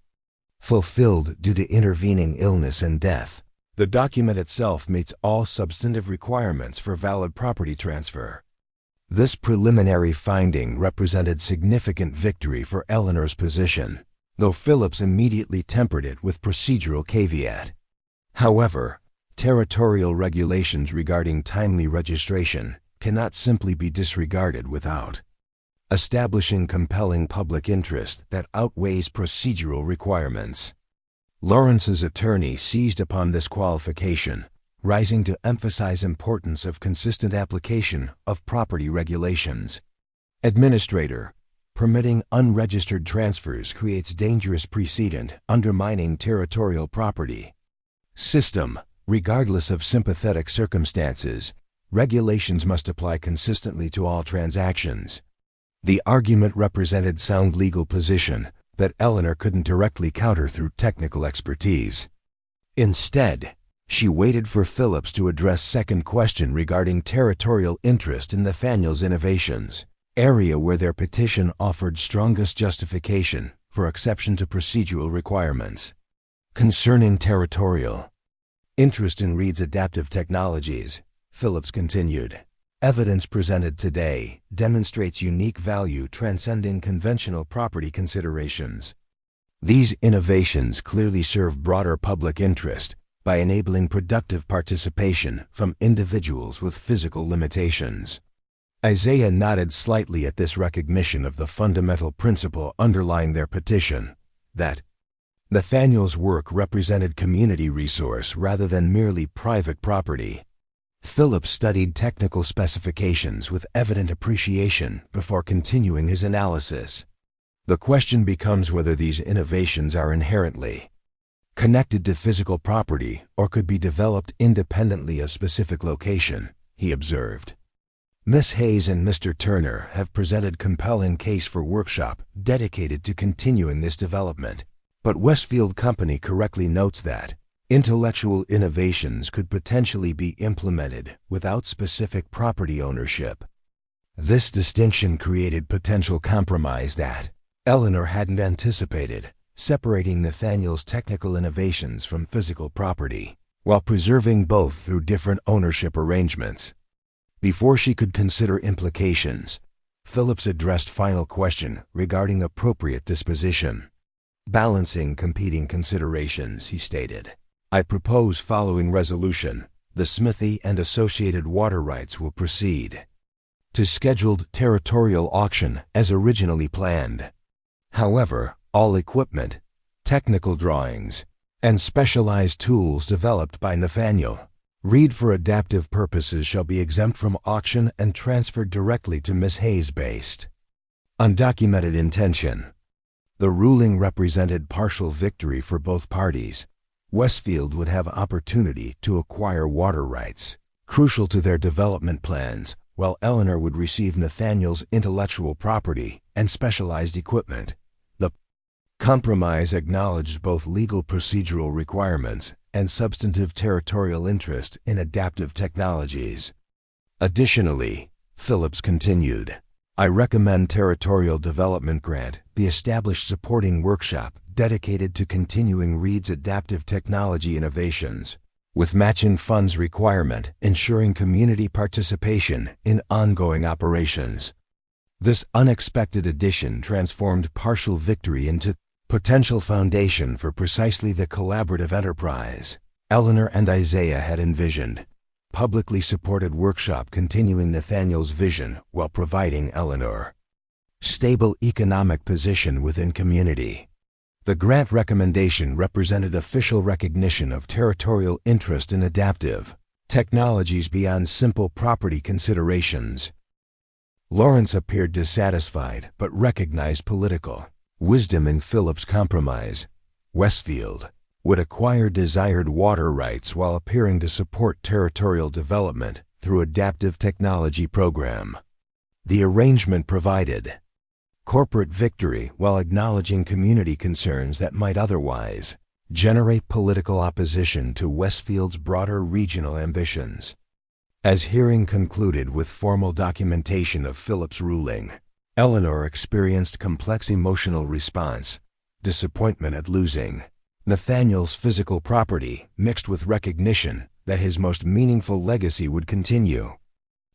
fulfilled due to intervening illness and death, the document itself meets all substantive requirements for valid property transfer." This preliminary finding represented significant victory for Eleanor's position, though Phillips immediately tempered it with procedural caveat. However, territorial regulations regarding timely registration cannot simply be disregarded without establishing compelling public interest that outweighs procedural requirements. Lawrence's attorney seized upon this qualification, rising to emphasize importance of consistent application of property regulations. Administrator, permitting unregistered transfers creates dangerous precedent undermining territorial property. System, regardless of sympathetic circumstances, regulations must apply consistently to all transactions. The argument represented sound legal position that Eleanor couldn't directly counter through technical expertise. Instead, she waited for Phillips to address second question regarding territorial interest in Nathaniel's innovations, area where their petition offered strongest justification for exception to procedural requirements. Concerning territorial interest in Reid's adaptive technologies, Phillips continued, evidence presented today demonstrates unique value transcending conventional property considerations. These innovations clearly serve broader public interest by enabling productive participation from individuals with physical limitations. Isaiah nodded slightly at this recognition of the fundamental principle underlying their petition, that Nathaniel's work represented community resource rather than merely private property. Phillips studied technical specifications with evident appreciation before continuing his analysis. The question becomes whether these innovations are inherently connected to physical property or could be developed independently of specific location, he observed. Miss Hayes and Mr. Turner have presented compelling case for workshop dedicated to continuing this development, but Westfield Company correctly notes that intellectual innovations could potentially be implemented without specific property ownership. This distinction created potential compromise that Eleanor hadn't anticipated, separating Nathaniel's technical innovations from physical property, while preserving both through different ownership arrangements. Before she could consider implications, Phillips addressed final question regarding appropriate disposition. Balancing competing considerations, he stated, I propose following resolution, the smithy and associated water rights will proceed to scheduled territorial auction as originally planned. However, all equipment, technical drawings, and specialized tools developed by Nathaniel Reid for adaptive purposes shall be exempt from auction and transferred directly to Miss Hayes based undocumented intention. The ruling represented partial victory for both parties. Westfield would have opportunity to acquire water rights, crucial to their development plans, while Eleanor would receive Nathaniel's intellectual property and specialized equipment. The compromise acknowledged both legal procedural requirements and substantive territorial interest in adaptive technologies. Additionally, Phillips continued, I recommend territorial development grant be established supporting workshop dedicated to continuing Reid's adaptive technology innovations, with matching funds requirement ensuring community participation in ongoing operations. This unexpected addition transformed partial victory into potential foundation for precisely the collaborative enterprise Eleanor and Isaiah had envisioned. Publicly supported workshop continuing Nathaniel's vision while providing Eleanor stable economic position within community. The grant recommendation represented official recognition of territorial interest in adaptive technologies beyond simple property considerations. Lawrence appeared dissatisfied but recognized political wisdom in Phillips' compromise. Westfield would acquire desired water rights while appearing to support territorial development through adaptive technology program. The arrangement provided corporate victory while acknowledging community concerns that might otherwise generate political opposition to Westfield's broader regional ambitions. As hearing concluded with formal documentation of Phillips' ruling, Eleanor experienced complex emotional response, disappointment at losing Nathaniel's physical property mixed with recognition that his most meaningful legacy would continue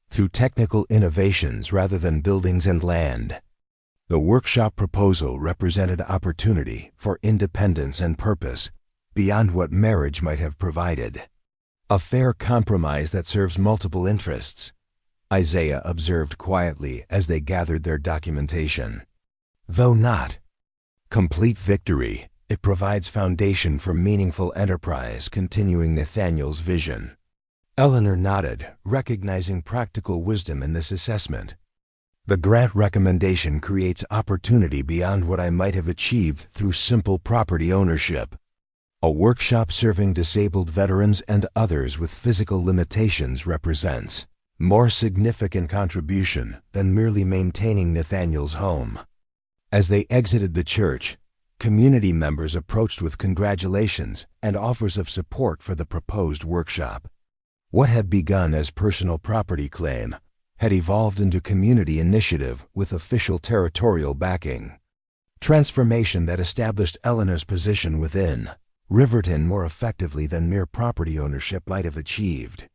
through technical innovations rather than buildings and land. The workshop proposal represented opportunity for independence and purpose beyond what marriage might have provided. A fair compromise that serves multiple interests, Isaiah observed quietly as they gathered their documentation. Though not complete victory, it provides foundation for meaningful enterprise continuing Nathaniel's vision. Eleanor nodded, recognizing practical wisdom in this assessment. The grant recommendation creates opportunity beyond what I might have achieved through simple property ownership. A workshop serving disabled veterans and others with physical limitations represents more significant contribution than merely maintaining Nathaniel's home. As they exited the church, community members approached with congratulations and offers of support for the proposed workshop. What had begun as personal property claim had evolved into community initiative with official territorial backing. Transformation that established Eleanor's position within Riverton more effectively than mere property ownership might have achieved.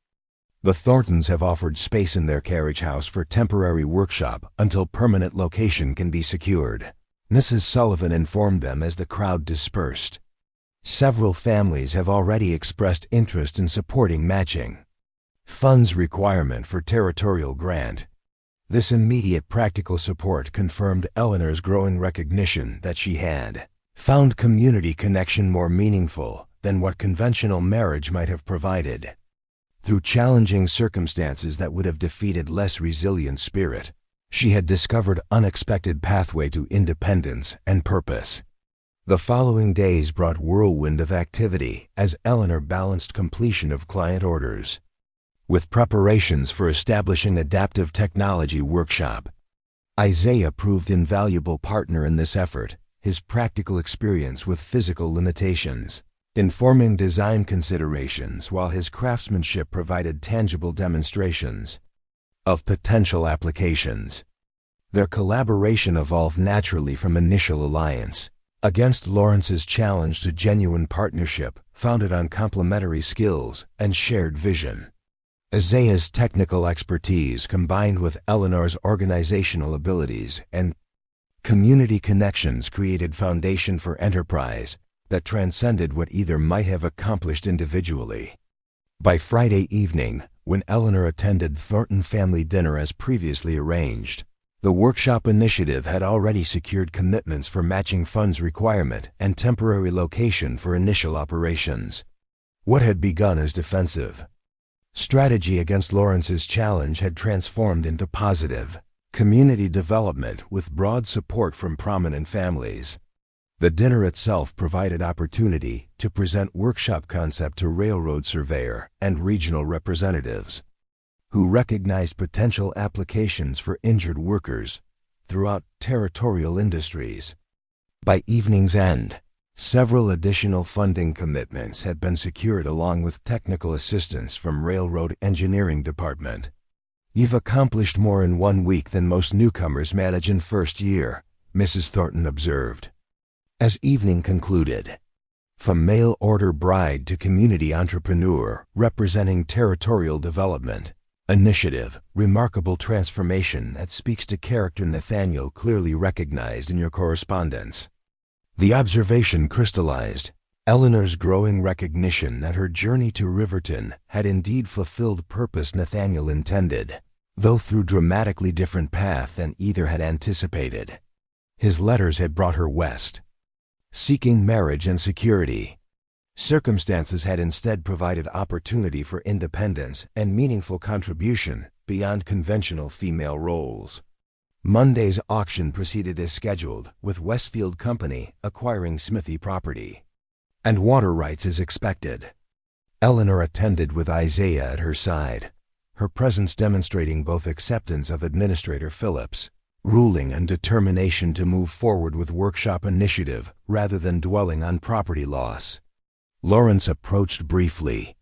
The Thorntons have offered space in their carriage house for temporary workshop until permanent location can be secured, Mrs. Sullivan informed them as the crowd dispersed. Several families have already expressed interest in supporting matching funds requirement for territorial grant. This immediate practical support confirmed Eleanor's growing recognition that she had found community connection more meaningful than what conventional marriage might have provided. Through challenging circumstances that would have defeated less resilient spirit, she had discovered unexpected pathway to independence and purpose. The following days brought whirlwind of activity as Eleanor balanced completion of client orders with preparations for establishing adaptive technology workshop. Isaiah proved invaluable partner in this effort, his practical experience with physical limitations informing design considerations, while his craftsmanship provided tangible demonstrations of potential applications. Their collaboration evolved naturally from initial alliance against Lawrence's challenge to genuine partnership founded on complementary skills and shared vision. Isaiah's technical expertise combined with Eleanor's organizational abilities and community connections created foundation for enterprise that transcended what either might have accomplished individually. By Friday evening, when Eleanor attended Thornton family dinner as previously arranged, the workshop initiative had already secured commitments for matching funds requirement and temporary location for initial operations. What had begun as defensive strategy against Lawrence's challenge had transformed into positive community development with broad support from prominent families. The dinner itself provided opportunity to present workshop concept to railroad surveyor and regional representatives, who recognized potential applications for injured workers throughout territorial industries. By evening's end, several additional funding commitments had been secured along with technical assistance from Railroad Engineering Department. "You've accomplished more in 1 week than most newcomers manage in first year," Mrs. Thornton observed. As evening concluded, from mail-order bride to community entrepreneur representing territorial development initiative, remarkable transformation that speaks to character Nathaniel clearly recognized in your correspondence. The observation crystallized Eleanor's growing recognition that her journey to Riverton had indeed fulfilled purpose Nathaniel intended, though through dramatically different path than either had anticipated. His letters had brought her west, seeking marriage and security. Circumstances had instead provided opportunity for independence and meaningful contribution beyond conventional female roles. Monday's auction proceeded as scheduled, with Westfield Company acquiring Smithy property and water rights as expected. Eleanor attended with Isaiah at her side, her presence demonstrating both acceptance of Administrator Phillips' ruling and determination to move forward with workshop initiative rather than dwelling on property loss. Lawrence approached briefly,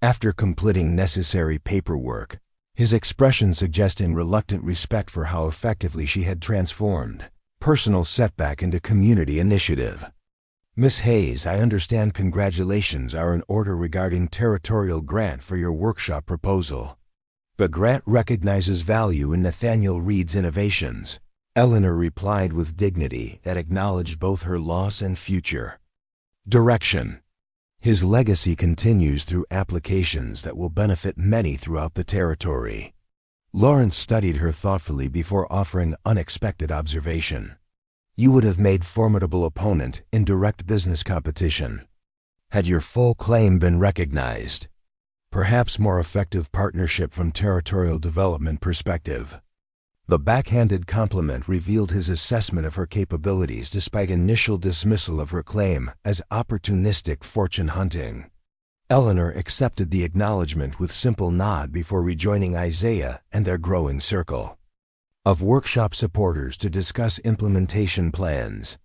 after completing necessary paperwork, his expression suggesting reluctant respect for how effectively she had transformed personal setback into community initiative. "Miss Hayes, I understand congratulations are in order regarding territorial grant for your workshop proposal. The grant recognizes value in Nathaniel Reid's innovations," Eleanor replied with dignity that acknowledged both her loss and future direction. His legacy continues through applications that will benefit many throughout the territory. Lawrence studied her thoughtfully before offering unexpected observation. "You would have made formidable opponent in direct business competition had your full claim been recognized. Perhaps more effective partnership from territorial development perspective." The backhanded compliment revealed his assessment of her capabilities despite initial dismissal of her claim as opportunistic fortune hunting. Eleanor accepted the acknowledgement with simple nod before rejoining Isaiah and their growing circle of workshop supporters to discuss implementation plans.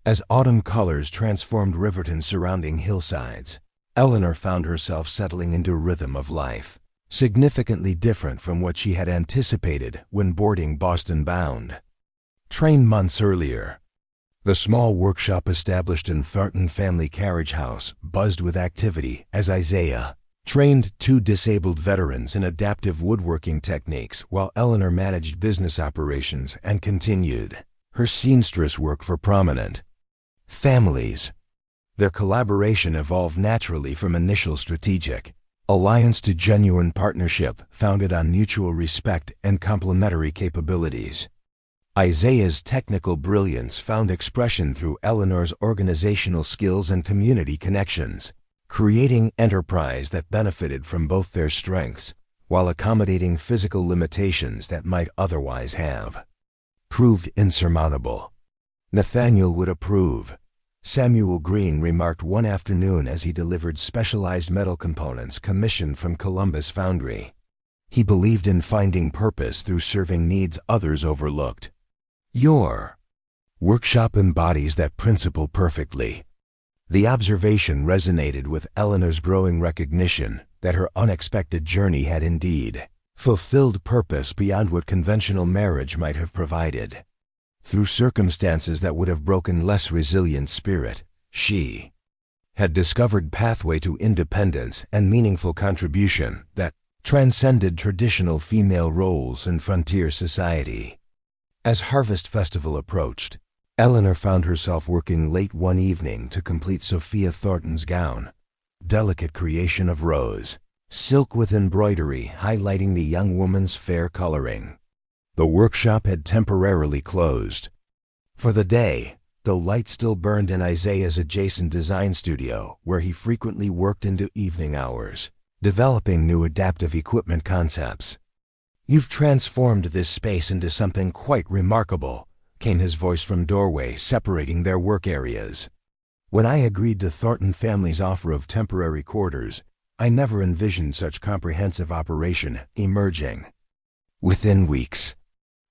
As autumn colors transformed Riverton's surrounding hillsides, Eleanor found herself settling into rhythm of life, significantly different from what she had anticipated when boarding Boston bound train months earlier. The small workshop established in Thornton family carriage house buzzed with activity as Isaiah trained 2 disabled veterans in adaptive woodworking techniques while Eleanor managed business operations and continued her seamstress work for prominent families. Their collaboration evolved naturally from initial strategic alliance to genuine partnership founded on mutual respect and complementary capabilities. Isaiah's technical brilliance found expression through Eleanor's organizational skills and community connections, creating enterprise that benefited from both their strengths while accommodating physical limitations that might otherwise have proved insurmountable. Nathaniel would approve, Samuel Green remarked one afternoon as he delivered specialized metal components commissioned from Columbus Foundry. He believed in finding purpose through serving needs others overlooked. Your workshop embodies that principle perfectly. The observation resonated with Eleanor's growing recognition that her unexpected journey had indeed fulfilled purpose beyond what conventional marriage might have provided. Through circumstances that would have broken less resilient spirit, she had discovered pathway to independence and meaningful contribution that transcended traditional female roles in frontier society. As Harvest Festival approached, Eleanor found herself working late one evening to complete Sophia Thornton's gown, delicate creation of rose silk with embroidery highlighting the young woman's fair coloring. The workshop had temporarily closed for the day, though light still burned in Isaiah's adjacent design studio, where he frequently worked into evening hours, developing new adaptive equipment concepts. "You've transformed this space into something quite remarkable," came his voice from doorway separating their work areas. "When I agreed to Thornton family's offer of temporary quarters, I never envisioned such comprehensive operation emerging within weeks."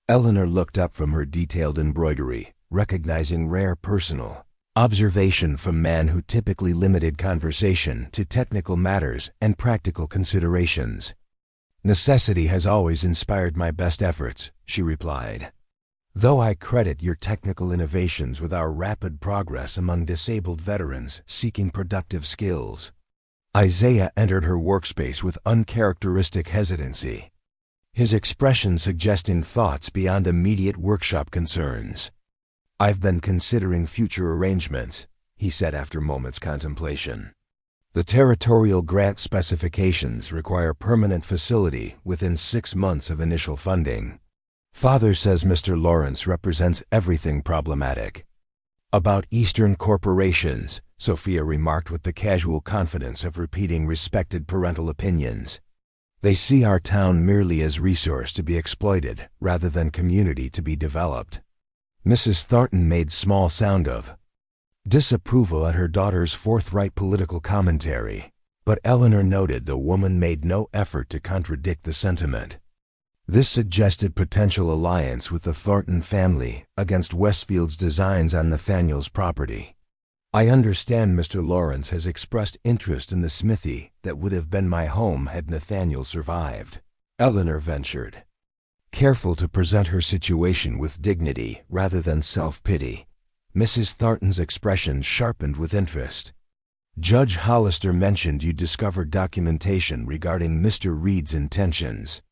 Eleanor looked up from her detailed embroidery, recognizing rare personal observation from man who typically limited conversation to technical matters and practical considerations. "Necessity has always inspired my best efforts," she replied. "Though I credit your technical innovations with our rapid progress among disabled veterans seeking productive skills." Isaiah entered her workspace with uncharacteristic hesitancy, his expression suggesting thoughts beyond immediate workshop concerns. "I've been considering future arrangements," he said after moments' contemplation. "The territorial grant specifications require permanent facility within 6 months of initial funding. Father says Mr. Lawrence represents everything problematic about Eastern corporations," Sophia remarked with the casual confidence of repeating respected parental opinions. "They see our town merely as resource to be exploited rather than community to be developed." Mrs. Thornton made small sound of disapproval at her daughter's forthright political commentary, but Eleanor noted the woman made no effort to contradict the sentiment. This suggested potential alliance with the Thornton family against Westfield's designs on Nathaniel's property. "I understand Mr. Lawrence has expressed interest in the smithy that would have been my home had Nathaniel survived," Eleanor ventured, careful to present her situation with dignity rather than self-pity. Mrs. Thornton's expression sharpened with interest. "Judge Hollister mentioned you discovered documentation regarding Mr. Reid's intentions.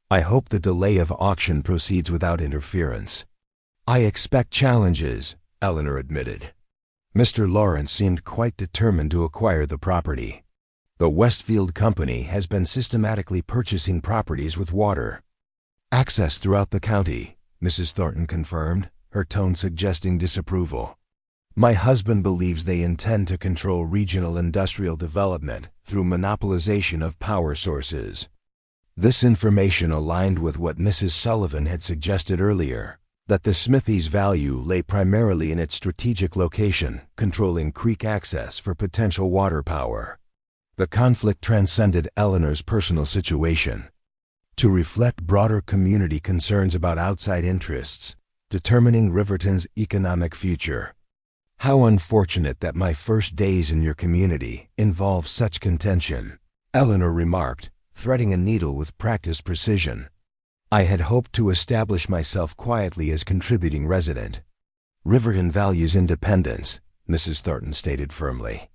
I hope the delay of auction proceeds without interference." "I expect challenges," Eleanor admitted. Mr. Lawrence seemed quite determined to acquire the property. "The Westfield Company has been systematically purchasing properties with water access throughout the county," Mrs. Thornton confirmed, her tone suggesting disapproval. "My husband believes they intend to control regional industrial development through monopolization of power sources." This information aligned with what Mrs. Sullivan had suggested earlier, that the smithy's value lay primarily in its strategic location, controlling creek access for potential water power. The conflict transcended Eleanor's personal situation. To reflect broader community concerns about outside interests, determining Riverton's economic future. "How unfortunate that my first days in your community involve such contention," Eleanor remarked, threading a needle with practiced precision. "I had hoped to establish myself quietly as contributing resident." Riverton values independence, Mrs. Thornton stated firmly.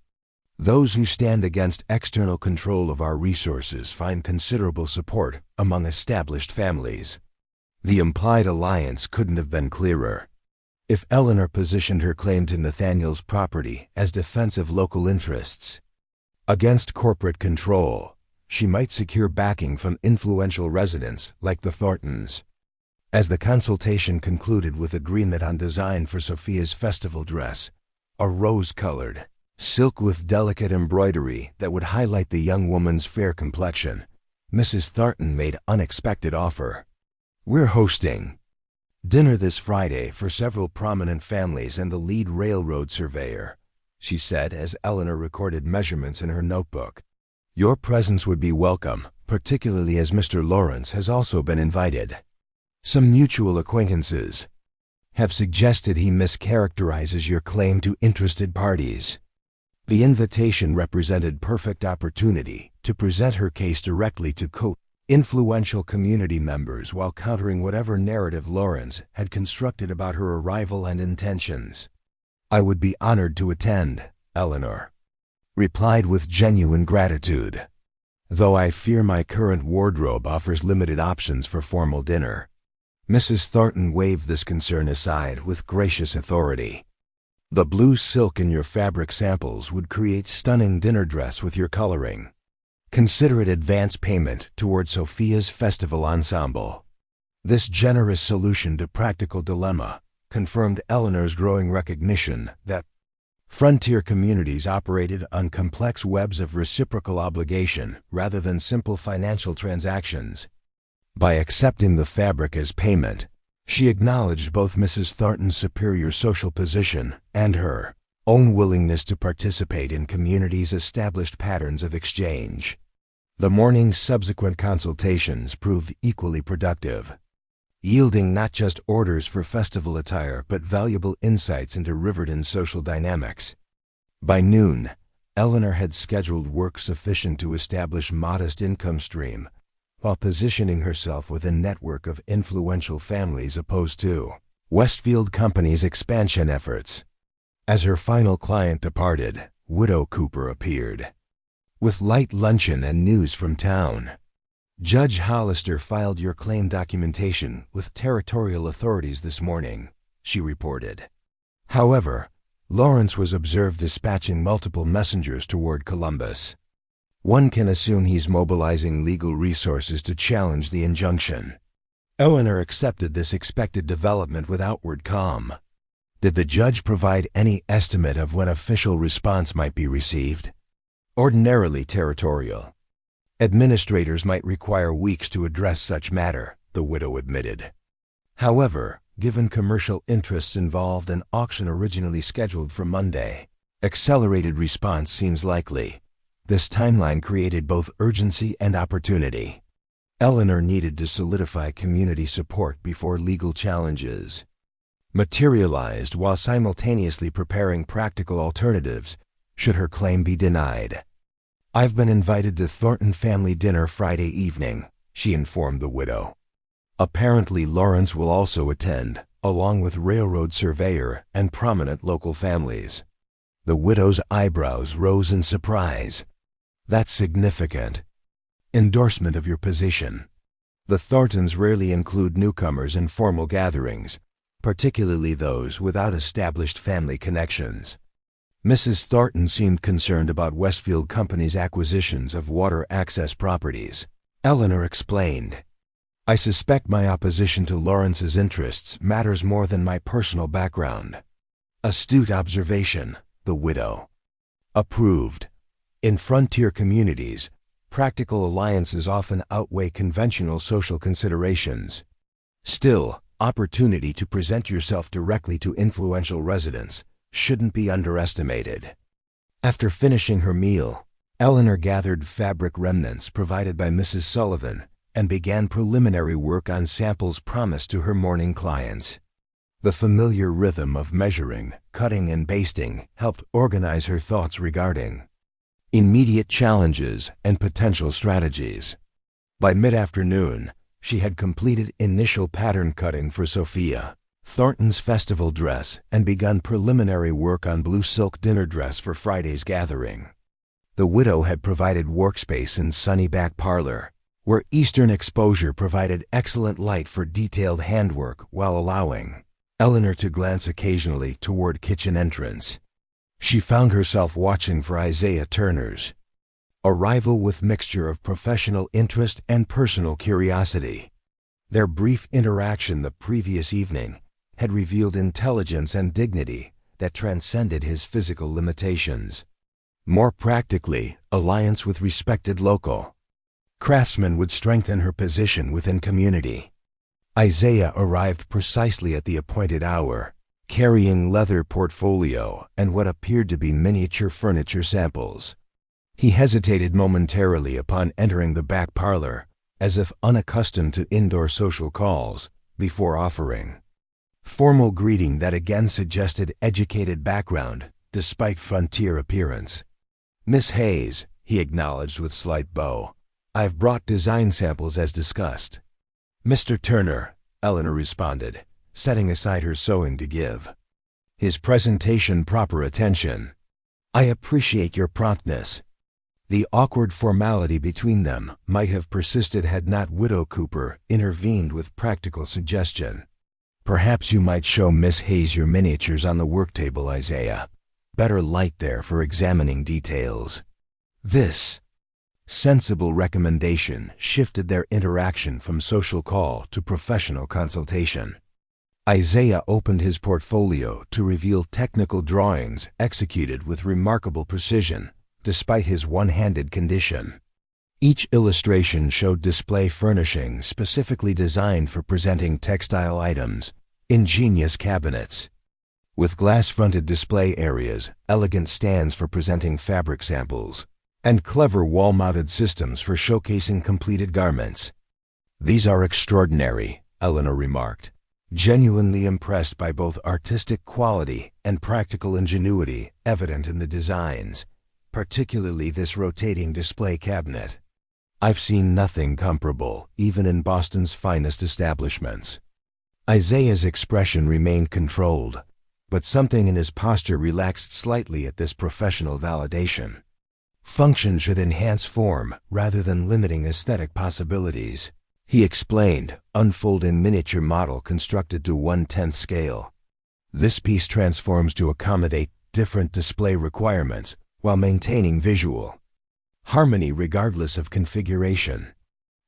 Those who stand against external control of our resources find considerable support among established families. The implied alliance couldn't have been clearer. If Eleanor positioned her claim to Nathaniel's property as defense of local interests against corporate control, she might secure backing from influential residents like the Thorntons. As the consultation concluded with agreement on design for Sophia's festival dress, a rose-colored silk with delicate embroidery that would highlight the young woman's fair complexion, Mrs. Thornton made unexpected offer. "We're hosting dinner this Friday for several prominent families and the lead railroad surveyor," she said as Eleanor recorded measurements in her notebook. "Your presence would be welcome, particularly as Mr. Lawrence has also been invited. Some mutual acquaintances have suggested he mischaracterizes your claim to interested parties." The invitation represented perfect opportunity to present her case directly to influential community members while countering whatever narrative Lawrence had constructed about her arrival and intentions. "I would be honored to attend," Eleanor replied with genuine gratitude, "though I fear my current wardrobe offers limited options for formal dinner." Mrs. Thornton waved this concern aside with gracious authority. "The blue silk in your fabric samples would create stunning dinner dress with your coloring. Consider it advance payment toward Sophia's festival ensemble." This generous solution to practical dilemma confirmed Eleanor's growing recognition that frontier communities operated on complex webs of reciprocal obligation rather than simple financial transactions. By accepting the fabric as payment, she acknowledged both Mrs. Thornton's superior social position and her own willingness to participate in communities' established patterns of exchange. The morning's subsequent consultations proved equally productive, yielding not just orders for festival attire but valuable insights into Riverton's social dynamics. By noon, Eleanor had scheduled work sufficient to establish modest income stream, while positioning herself within a network of influential families opposed to Westfield Company's expansion efforts. As her final client departed, Widow Cooper appeared. "With light luncheon and news from town. Judge Hollister filed your claim documentation with territorial authorities this morning," she reported. However, Lawrence was observed dispatching multiple messengers toward Columbus. One can assume he's mobilizing legal resources to challenge the injunction. Eleanor accepted this expected development with outward calm. Did the judge provide any estimate of when official response might be received? Ordinarily territorial administrators might require weeks to address such matter, the widow admitted. However, given commercial interests involved, an auction originally scheduled for Monday, accelerated response seems likely. This timeline created both urgency and opportunity. Eleanor needed to solidify community support before legal challenges materialized while simultaneously preparing practical alternatives should her claim be denied. "I've been invited to Thornton family dinner Friday evening," she informed the widow. Apparently Lawrence will also attend, along with railroad surveyor and prominent local families. The widow's eyebrows rose in surprise. "That's significant endorsement of your position. The Thorntons rarely include newcomers in formal gatherings, particularly those without established family connections." Mrs. Thornton seemed concerned about Westfield Company's acquisitions of water access properties. Eleanor explained, "I suspect my opposition to Lawrence's interests matters more than my personal background." Astute observation, the widow approved. In frontier communities, practical alliances often outweigh conventional social considerations. Still, opportunity to present yourself directly to influential residents shouldn't be underestimated. After finishing her meal, Eleanor gathered fabric remnants provided by Mrs. Sullivan and began preliminary work on samples promised to her morning clients. The familiar rhythm of measuring, cutting, and basting helped organize her thoughts regarding immediate challenges and potential strategies. By mid-afternoon, she had completed initial pattern cutting for Sophia. Thornton's festival dress and begun preliminary work on blue silk dinner dress for Friday's gathering. The widow had provided workspace in sunny back parlor, where eastern exposure provided excellent light for detailed handwork while allowing Eleanor to glance occasionally toward kitchen entrance. She found herself watching for Isaiah Turner's arrival with mixture of professional interest and personal curiosity. Their brief interaction the previous evening had revealed intelligence and dignity that transcended his physical limitations. More practically, alliance with respected local craftsmen would strengthen her position within community. Isaiah arrived precisely at the appointed hour, carrying leather portfolio and what appeared to be miniature furniture samples. He hesitated momentarily upon entering the back parlor, as if unaccustomed to indoor social calls, before offering formal greeting that again suggested educated background, despite frontier appearance. "Miss Hayes," he acknowledged with slight bow, "I've brought design samples as discussed." "Mr. Turner," Eleanor responded, setting aside her sewing to give his presentation proper attention. "I appreciate your promptness." The awkward formality between them might have persisted had not Widow Cooper intervened with practical suggestion. "Perhaps you might show Miss Hayes your miniatures on the work table, Isaiah. Better light there for examining details." This sensible recommendation shifted their interaction from social call to professional consultation. Isaiah opened his portfolio to reveal technical drawings executed with remarkable precision, despite his one-handed condition. Each illustration showed display furnishing specifically designed for presenting textile items, ingenious cabinets with glass-fronted display areas, elegant stands for presenting fabric samples, and clever wall-mounted systems for showcasing completed garments. "These are extraordinary," Eleanor remarked, genuinely impressed by both artistic quality and practical ingenuity evident in the designs, particularly this rotating display cabinet. "I've seen nothing comparable, even in Boston's finest establishments." Isaiah's expression remained controlled, but something in his posture relaxed slightly at this professional validation. Function should enhance form rather than limiting aesthetic possibilities, he explained, unfolding miniature model constructed to 1/10 scale. "This piece transforms to accommodate different display requirements while maintaining visual harmony regardless of configuration."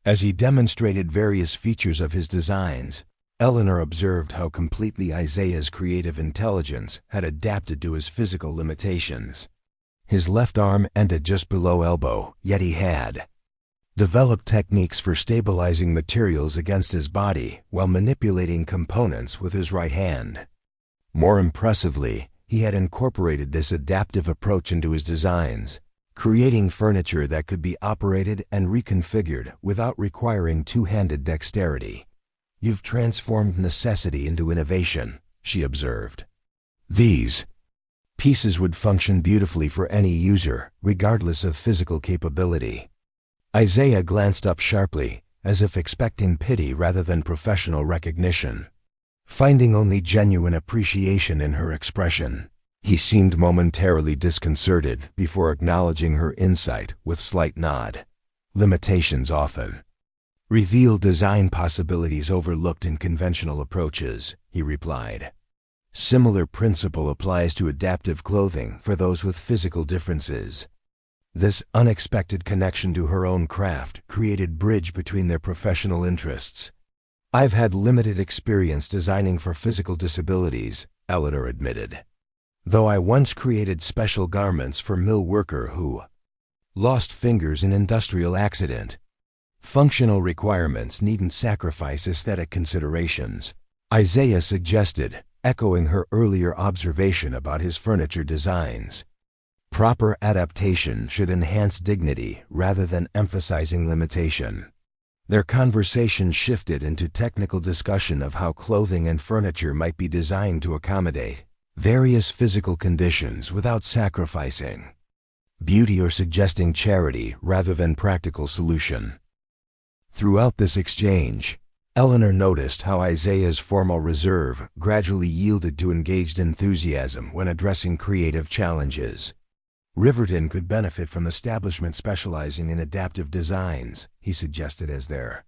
As he demonstrated various features of his designs, Eleanor observed how completely Isaiah's creative intelligence had adapted to his physical limitations. His left arm ended just below elbow, yet he had developed techniques for stabilizing materials against his body while manipulating components with his right hand. More impressively, he had incorporated this adaptive approach into his designs, creating furniture that could be operated and reconfigured without requiring two-handed dexterity. "You've transformed necessity into innovation," she observed. "These pieces would function beautifully for any user, regardless of physical capability." Isaiah glanced up sharply, as if expecting pity rather than professional recognition. Finding only genuine appreciation in her expression, he seemed momentarily disconcerted before acknowledging her insight with slight nod. "Limitations often reveal design possibilities overlooked in conventional approaches," he replied. "Similar principle applies to adaptive clothing for those with physical differences." This unexpected connection to her own craft created bridge between their professional interests. "I've had limited experience designing for physical disabilities," Eleanor admitted, "though I once created special garments for mill worker who lost fingers in industrial accident. Functional requirements needn't sacrifice aesthetic considerations," Isaiah suggested, echoing her earlier observation about his furniture designs. "Proper adaptation should enhance dignity rather than emphasizing limitation." Their conversation shifted into technical discussion of how clothing and furniture might be designed to accommodate various physical conditions without sacrificing beauty or suggesting charity rather than practical solution. Throughout this exchange, Eleanor noticed how Isaiah's formal reserve gradually yielded to engaged enthusiasm when addressing creative challenges. Riverton could benefit from establishments specializing in adaptive designs, he suggested as their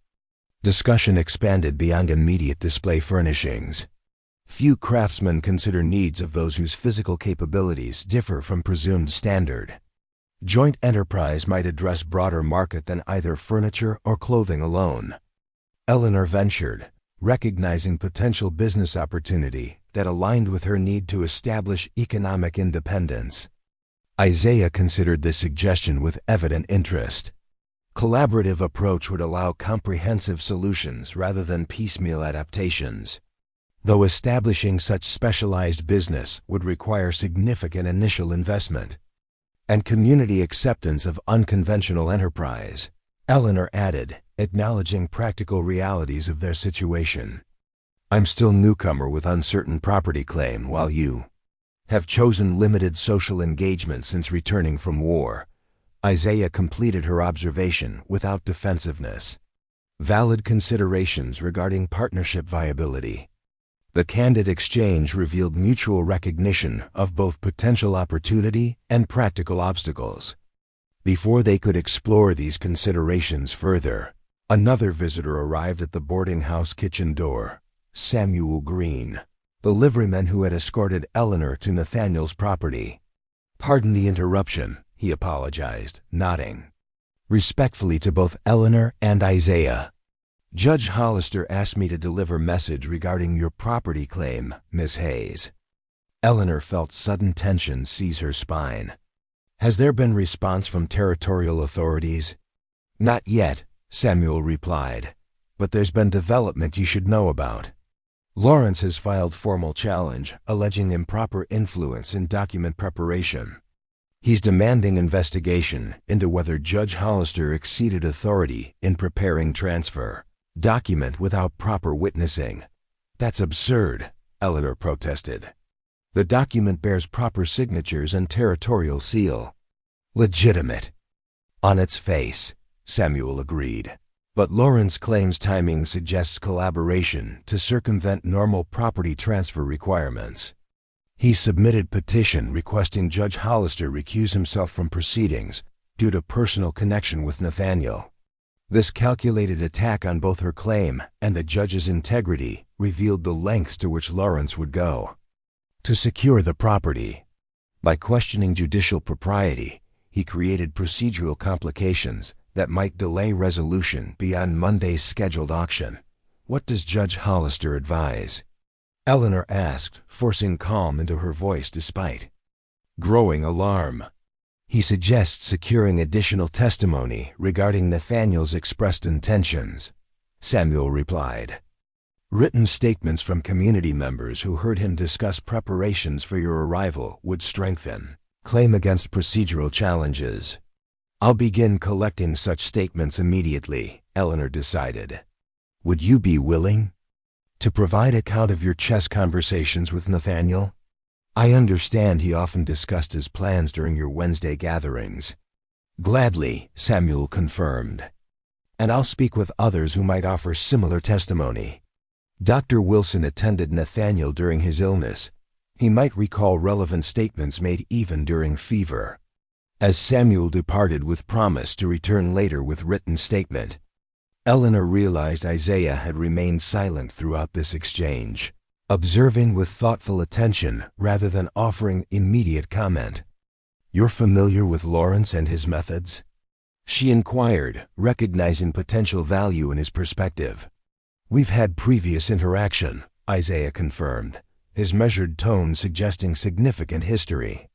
discussion expanded beyond immediate display furnishings. Few craftsmen consider needs of those whose physical capabilities differ from presumed standard. Joint enterprise might address broader market than either furniture or clothing alone. Eleanor ventured, recognizing potential business opportunity that aligned with her need to establish economic independence. Isaiah considered this suggestion with evident interest. Collaborative approach would allow comprehensive solutions rather than piecemeal adaptations. Though establishing such specialized business would require significant initial investment and community acceptance of unconventional enterprise, Eleanor added, acknowledging practical realities of their situation. I'm still newcomer with uncertain property claim while you have chosen limited social engagement since returning from war. Isaiah completed her observation without defensiveness. Valid considerations regarding partnership viability. The candid exchange revealed mutual recognition of both potential opportunity and practical obstacles. Before they could explore these considerations further, another visitor arrived at the boarding house kitchen door, Samuel Green, the liveryman who had escorted Eleanor to Nathaniel's property. "Pardon the interruption," he apologized, nodding respectfully to both Eleanor and Isaiah. "Judge Hollister asked me to deliver message regarding your property claim, Miss Hayes." Eleanor felt sudden tension seize her spine. "Has there been response from territorial authorities?" "Not yet," Samuel replied, "but there's been development you should know about. Lawrence has filed formal challenge alleging improper influence in document preparation. He's demanding investigation into whether Judge Hollister exceeded authority in preparing transfer document without proper witnessing." "That's absurd," Eleanor protested. "The document bears proper signatures and territorial seal." "Legitimate on its face," Samuel agreed. "But Lawrence claims timing suggests collaboration to circumvent normal property transfer requirements. He submitted petition requesting Judge Hollister recuse himself from proceedings due to personal connection with Nathaniel." This calculated attack on both her claim and the judge's integrity revealed the lengths to which Lawrence would go to secure the property. By questioning judicial propriety, he created procedural complications that might delay resolution beyond Monday's scheduled auction. "What does Judge Hollister advise?" Eleanor asked, forcing calm into her voice despite growing alarm. "He suggests securing additional testimony regarding Nathaniel's expressed intentions," Samuel replied. "Written statements from community members who heard him discuss preparations for your arrival would strengthen claim against procedural challenges." "I'll begin collecting such statements immediately," Eleanor decided. "Would you be willing to provide account of your chess conversations with Nathaniel? I understand he often discussed his plans during your Wednesday gatherings." "Gladly," Samuel confirmed. "And I'll speak with others who might offer similar testimony." Dr. Wilson attended Nathaniel during his illness. He might recall relevant statements made even during fever. As Samuel departed with promise to return later with written statement, Eleanor realized Isaiah had remained silent throughout this exchange, observing with thoughtful attention rather than offering immediate comment. "You're familiar with Lawrence and his methods?" she inquired, recognizing potential value in his perspective. "We've had previous interaction," Isaiah confirmed, his measured tone suggesting significant history.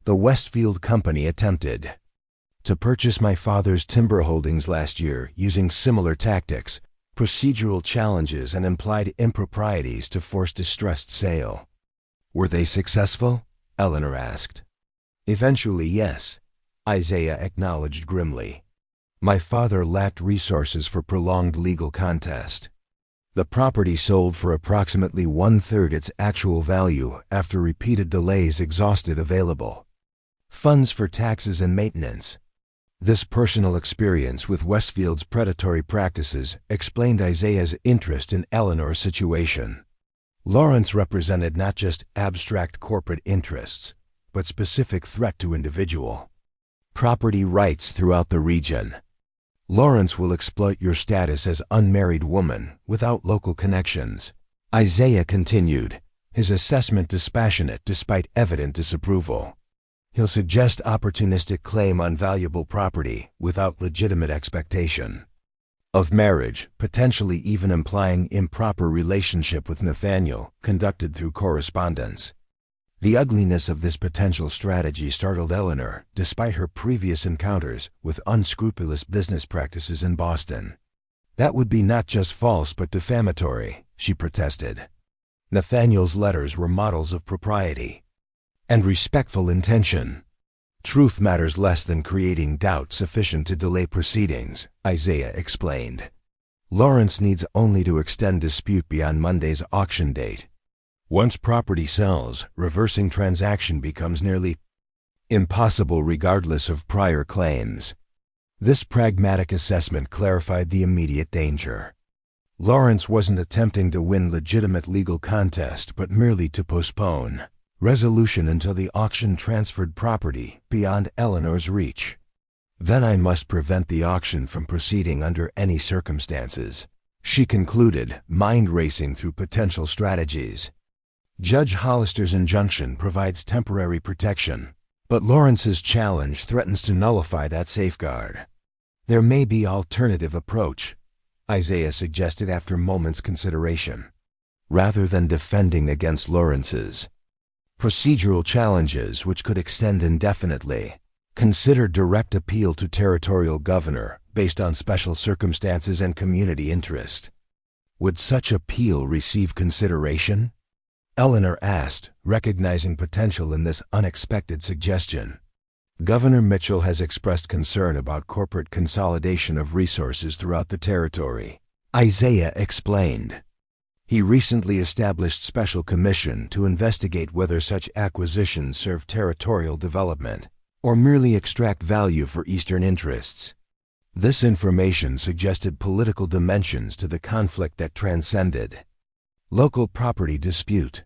"The Westfield Company attempted to purchase my father's timber holdings last year using similar tactics, procedural challenges and implied improprieties to force distressed sale." "Were they successful?" Eleanor asked. "Eventually, yes," Isaiah acknowledged grimly. "My father lacked resources for prolonged legal contest. The property sold for approximately one-third its actual value after repeated delays exhausted available funds for taxes and maintenance." This personal experience with Westfield's predatory practices explained Isaiah's interest in Eleanor's situation. Lawrence represented not just abstract corporate interests, but specific threat to individual property rights throughout the region. Lawrence will exploit your status as unmarried woman without local connections. Isaiah continued, his assessment dispassionate despite evident disapproval. He'll suggest opportunistic claim on valuable property without legitimate expectation of marriage, potentially even implying improper relationship with Nathaniel, conducted through correspondence. The ugliness of this potential strategy startled Eleanor, despite her previous encounters with unscrupulous business practices in Boston. That would be not just false but defamatory, she protested. Nathaniel's letters were models of propriety and respectful intention. Truth matters less than creating doubt sufficient to delay proceedings, Isaiah explained. Lawrence needs only to extend dispute beyond Monday's auction date. Once property sells, reversing transaction becomes nearly impossible regardless of prior claims. This pragmatic assessment clarified the immediate danger. Lawrence wasn't attempting to win legitimate legal contest, but merely to postpone resolution until the auction transferred property beyond Eleanor's reach. Then I must prevent the auction from proceeding under any circumstances, she concluded, mind racing through potential strategies. Judge Hollister's injunction provides temporary protection, but Lawrence's challenge threatens to nullify that safeguard. There may be alternative approach, Isaiah suggested after moments' consideration. Rather than defending against Lawrence's procedural challenges which could extend indefinitely, consider direct appeal to territorial governor based on special circumstances and community interest. Would such appeal receive consideration? Eleanor asked, recognizing potential in this unexpected suggestion. Governor Mitchell has expressed concern about corporate consolidation of resources throughout the territory, Isaiah explained. He recently established special commission to investigate whether such acquisitions serve territorial development or merely extract value for Eastern interests. This information suggested political dimensions to the conflict that transcended local property dispute.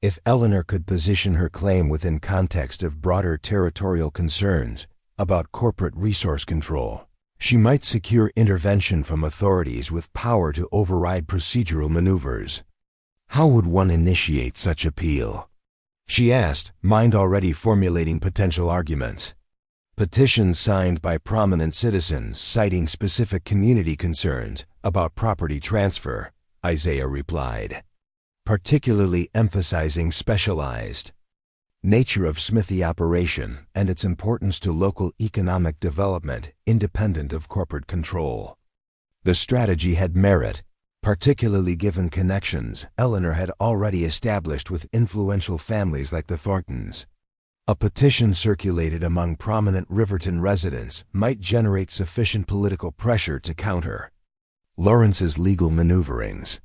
If Eleanor could position her claim within context of broader territorial concerns about corporate resource control, she might secure intervention from authorities with power to override procedural maneuvers. How would one initiate such appeal? She asked, mind already formulating potential arguments. Petitions signed by prominent citizens citing specific community concerns about property transfer, Isaiah replied, particularly emphasizing specialized nature of smithy operation and its importance to local economic development independent of corporate control. The strategy had merit, particularly given connections Eleanor had already established with influential families like the Thorntons. A petition circulated among prominent Riverton residents might generate sufficient political pressure to counter Lawrence's legal maneuverings.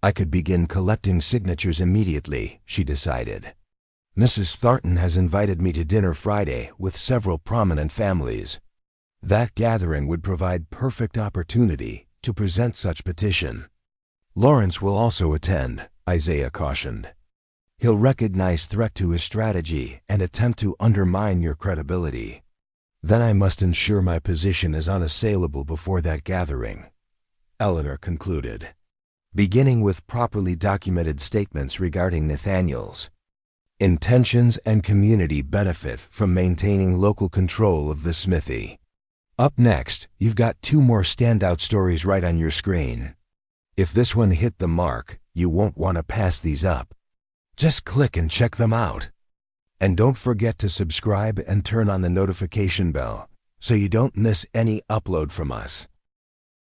I could begin collecting signatures immediately, she decided. Mrs. Thornton has invited me to dinner Friday with several prominent families. That gathering would provide perfect opportunity to present such petition. Lawrence will also attend, Isaiah cautioned. He'll recognize threat to his strategy and attempt to undermine your credibility. Then I must ensure my position is unassailable before that gathering, Eleanor concluded, beginning with properly documented statements regarding Nathaniel's intentions and community benefit from maintaining local control of the smithy. Up next, you've got two more standout stories right on your screen. If this one hit the mark, you won't want to pass these up. Just click and check them out. And don't forget to subscribe and turn on the notification bell so you don't miss any upload from us.